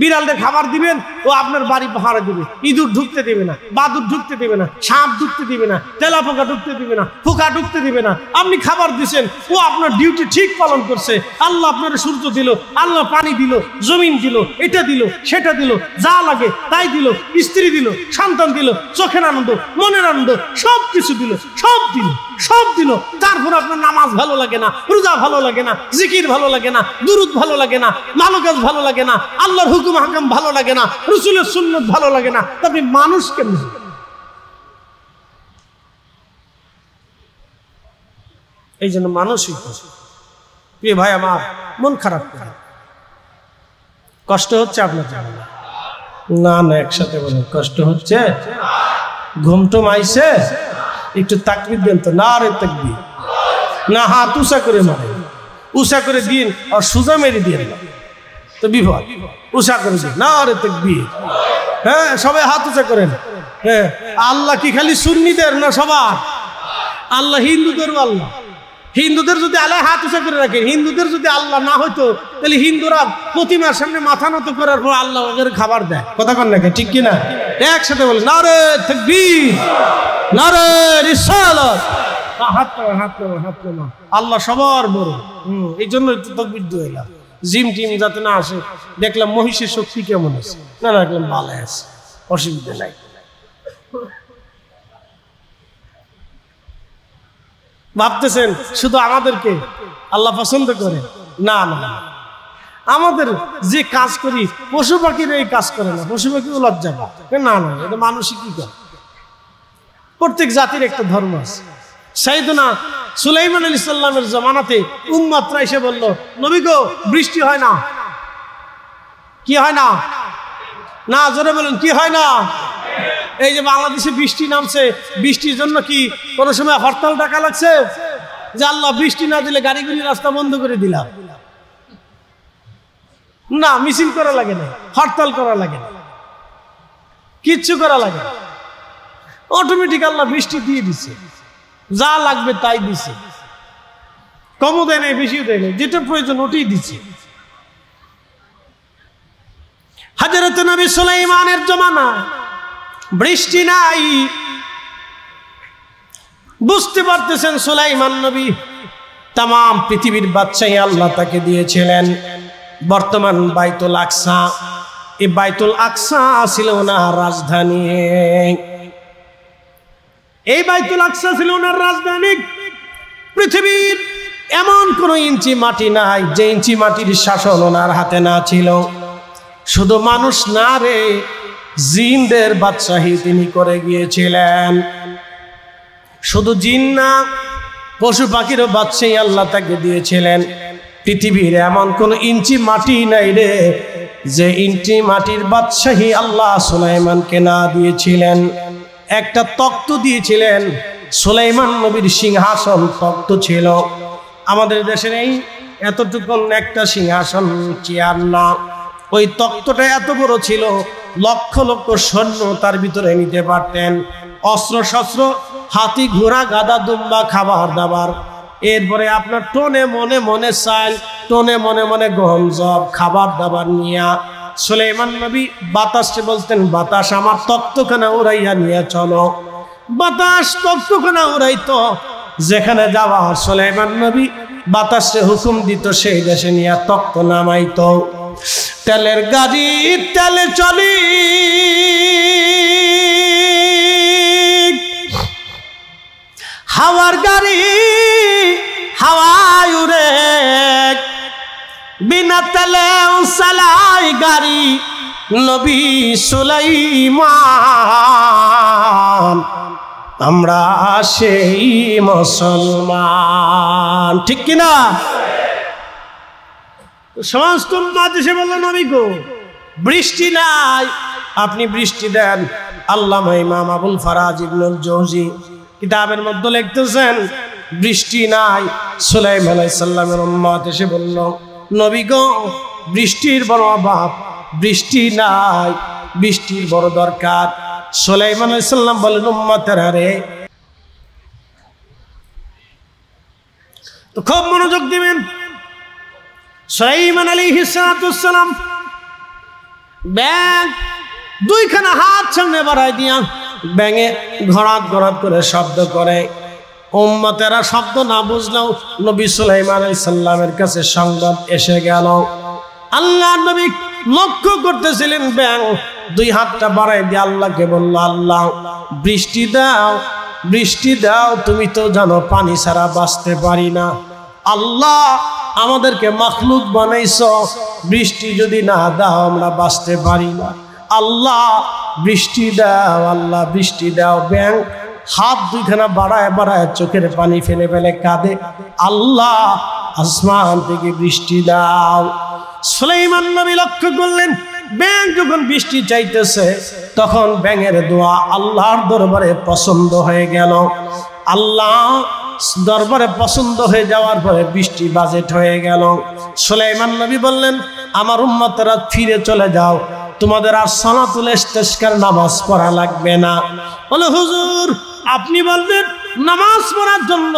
[SPEAKER 1] বিড়ালদের খাবার দিবেন, ও আপনার বাড়ি পাহারা দিবে, ইঁদুর ঢুকতে দেবে না, বাদুর ঢুকতে দেবে না, সাপ ঢুকতে দিবে না, তেলা পোকা ঢুকতে দিবে না, পোকা ঢুকতে দিবে না। আপনি খাবার দিচ্ছেন, ও আপনার ডিউটি ঠিক পালন করছে। আল্লাহ আপনার সূর্য দিল, আল্লাহ পানি দিল, জমিন দিল, এটা দিল, সেটা দিল, যা লাগে তাই দিল, স্ত্রী দিল, সন্তান দিল, চোখের আনন্দ, মনের আনন্দ, সব কিছু দিল, সব দিল, সব দিল। তারপর আপনার নামাজ ভালো লাগে না, রোজা ভালো লাগে না, জিকির ভালো লাগে না, দুরুদ ভালো লাগে না, ভালো কাজ ভালো লাগে না, আল্লাহর হুকুম হাকাম ভালো লাগে না, রাসূলের সুন্নাত ভালো লাগে না। আপনি মানুষ কেমন? এই জন্য মানুষই প্রিয় ভাই আমার, মন খারাপ করে। কষ্ট হচ্ছে আপনার? না না, একসাথে বলেন, কষ্ট হচ্ছে? ঘুমটুম আইছে? একটু তাকবীর দেন তো। না রে তাকবীর না, হাত উঁচা করে মারে, উঁচা করে দিন, আর সোজা মেরে দিয়ে তো বিপদ। উঁচা করে দিন, না রে তাকবীর। হ্যাঁ, সবাই হাত উঁচা করেন। হ্যাঁ, আল্লাহ কি খালি সুন্নিদের না সবার? আল্লাহ হিন্দুদেরও আল্লাহ। হিন্দুদের যদি আল্লাহ হাত উঁচা করে রাখে, হিন্দুদের যদি আল্লাহ না হইতো, তাহলে হিন্দুরা প্রতিমার সামনে মাথা নত করার পর আল্লাহ ওদের খাবার দেয়। কথা কন নাকি? ঠিক কিনা? একসাথে বলে নারে তাকবীর, নারে রিসালাত। হাত নামা, হাত নামা, হাত নামা। আল্লাহ সবার বড়। এই জন্য তাকবীর দিলাম, জিম টিম যাতে না আসে। দেখলাম মহিষের শক্তি কেমন আছে, না না, দেখলাম ভালো আছে, অসুবিধা নাই। ভাবতেছেন শুধু আমাদেরকে আল্লাহ পছন্দ করে? না না, আমাদের যে কাজ করি পশু পাখিরা এই কাজ করে না। পশু পাখিও লজ্জা পায় না। না, এটা মানুষই কি করে। প্রত্যেক জাতির একটা ধর্ম আছে। সাইয়েদনা সুলাইমান আলাইহিস সালামের জামানাতে উম্মতরা এসে বলল, নবী গো, বৃষ্টি হয় না। কি হয় না? না, জোরে বলেন, কি হয় না? এই যে বাংলাদেশে বৃষ্টি নামছে, বৃষ্টির জন্য কি কোন সময় হরতাল ডাকা লাগছে যে আল্লাহ বৃষ্টি না দিলে গাড়িগুলি রাস্তা বন্ধ করে দিলাম? না, মিছিল করা লাগে না, হরতাল করা লাগে না, কিচ্ছু করা লাগে না। অটোমেটিক আল্লাহ বৃষ্টি দিয়ে দিছে, যা লাগবে তাই দিছে। কমও দেয় নাই, বেশিও দেয় নাই, যেটা প্রয়োজন ওটাই দিচ্ছে। হযরত নবী সুলাইমানের জমানা বৃষ্টি নাই। বুঝতে পারতেছেন সুলাইমান নবী তাম পৃথিবীর বাদশাহী আল্লাহ তাকে দিয়েছিলেন। বর্তমান বাইতুল আকসা, এই বাইতুল আকসা ছিল ওনার রাজধানী। এই বাইতুল আকসা ছিল ওনার রাজধানী। পৃথিবীর এমন কোন ইঞ্চি মাটি নাই যে ইঞ্চি মাটির শাসন ওনার হাতে না ছিল। শুধু মানুষ না রে, জিনদের বাদশাহী তিনি করে গিয়েছিলেন। শুধু জিন না, পশু পাখিরও বাদশাহী আল্লাহ তাকে দিয়েছিলেন। পৃথিবীর এমন কোন ইঞ্চি মাটি নাই রে যে ইঞ্চি মাটির বাদশাহী আল্লাহ সুলাইমানকে না দিয়েছিলেন। একটা তখ্ত দিয়েছিলেন। সুলাইমান নবীর সিংহাসন তখ্ত ছিল। আমাদের দেশের এই এতটুকু একটা সিংহাসন, চেয়ার না। ওই তখ্তটা এত বড় ছিল, লক্ষ লক্ষ সৈন্য তার ভিতরে নিতে পারতেন। অস্ত্র শস্ত্র, হাতি ঘোড়া গাদা দুম্বা, খাবার দাবার। এরপরে আপনার টোনে মনে মনে চাল, টোনে মনে মনে গম জব, খাবার দাবার নিয়া সুলাইমান নবী বাতাসে বলতেন, বাতাস আমার তখ্তখানা উড়াইয়া নিয়ে চলো। বাতাস তখ্তখানা উড়াইতো। যেখানে যাওয়া সুলাইমান নবী বাতাসে হুকুম দিত, সেই দেশে নিয়ে তখ্ত নামাইতো। তেলের গাড়ি তেলে চলি, হাওয়ার গাড়ি হাওয়ায় উড়ে, বিনা তেলে চালাই গাড়ি নবী সুলাইমান। আমরা সেই মুসলমান, ঠিক কিনা? সমস্ত উম্মত এসে বলল, নবী গো, বৃষ্টি নাই, আপনি বৃষ্টি দেন। আল্লামা ইমাম আবুল ফারাজ ইবনুল জৌজি কিতাবের মধ্যে লিখতেছেন বৃষ্টি নাই। সুলাইমান আলাইহিস সালামের উম্মত এসে বলল, নবী গো, বৃষ্টির বড় অভাব, বৃষ্টি নাই, বৃষ্টির বড় দরকার। সুলাইমান আলাইহিস সালাম বলেন, উম্মতেরা রে, তো খুব মনোযোগ দিবেন। সুলাইমান আলাইহিস সালাম ব্যাঙ দুইখানা হাত সামনে বাড়াই দিয়া ব্যাঙে ঘরাত ঘরাত করে শব্দ করে। উম্মতেরা শব্দ না বুঝলেও নবী সুলাইমান আলাইহিস সালামের কাছে সংবাদ এসে গেল। আল্লাহ নবী লক্ষ্য করতেছিলেন ব্যাঙ দুই হাতটা বাড়াই দিয়ে আল্লাহকে বলল, আল্লাহ বৃষ্টি দাও, বৃষ্টি দাও, তুমি তো জানো পানি ছাড়া বাঁচতে পারি না। আল্লাহ আমাদেরকে মাখলুক বানাইছো, বৃষ্টি যদি না দাও আমরা বাঁচতে পারি না। আল্লাহ বৃষ্টি দাও, আল্লাহ বৃষ্টি দাও। ব্যাঙ হাত দুইখানা বাড়ায় বাড়ায় চোখের পানি ফেলে ফেলে কাঁদে, আল্লাহ আসমান থেকে বৃষ্টি দাও। সুলাইমান নবী লক্ষ্য করলেন ব্যাঙ যখন বৃষ্টি চাইতেছে তখন ব্যাঙের দোয়া আল্লাহর দরবারে পছন্দ হয়ে গেল। আল্লাহ দরবারে পছন্দ হয়ে যাওয়ার পরে বৃষ্টি বাজেট হয়ে গেল। সুলাইমান নবী বললেন, আমার উম্মতেরা ফিরে চলে যাও, তোমাদের আর সালাতুল ইস্তিসকার নামাজ পড়া লাগবে না। বলে, হুজুর আপনি বলবেন নামাজ পড়ার জন্য,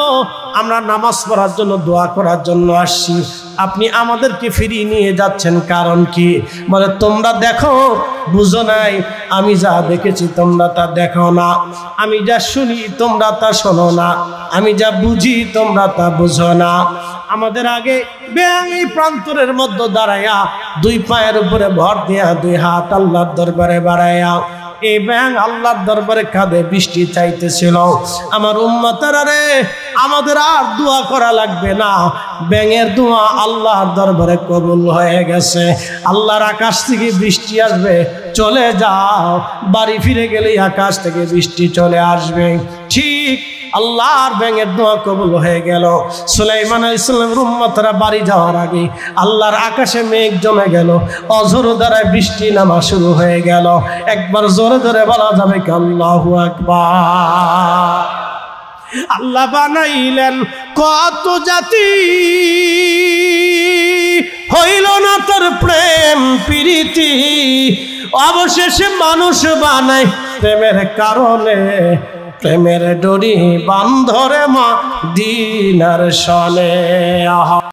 [SPEAKER 1] আমরা নামাজ পড়ার জন্য দোয়া করার জন্য আসছি, আপনি আমাদেরকে ফিরিয়ে নিয়ে যাচ্ছেন কারণ কি? বলে, তোমরা দেখো বুঝো নাই, আমি যা দেখেছি তোমরা তা দেখো না, আমি যা শুনি তোমরা তা শোনো না, আমি যা বুঝি তোমরা তা বুঝো না। আমাদের আগে ব্যাঙ এই প্রান্তরের মধ্যে দাঁড়াইয়া দুই পায়ের উপরে ভর দিয়া দুই হাত আল্লাহর দরবারে বাড়াইয়া এই ব্যাঙ আল্লাহর দরবারে কাঁদে বৃষ্টি চাইতেছিল। আমার উম্মতেরা রে, আমাদের আর দোয়া করা লাগবে না, ব্যাঙের দোয়া আল্লাহর দরবারে কবুল হয়ে গেছে। আল্লাহর আকাশ থেকে বৃষ্টি আসবে, চলে যাও, বাড়ি ফিরে গেলেই আকাশ থেকে বৃষ্টি চলে আসবে। ঠিক আল্লাহর ব্যাঙের দোয়া কবুল হয়ে গেল। সুলাইমান আলাইহিস সালামের উম্মতরা বাড়ি যাওয়ার আগে আল্লাহর আকাশে মেঘ জমে গেল, অঝোর দ্বারায় বৃষ্টি নামা শুরু হয়ে গেল। একবার জোরে জোরে বলা যাবে কি আল্লাহু আকবার। আল্লাহ বানাইলেন কত জাতি, হইল না তোর প্রেম প্রীতি, অবশেষে মানুষ বানায় প্রেমের কারণে, প্রেমের ডোরি বান্ধরে মদিনার সনে।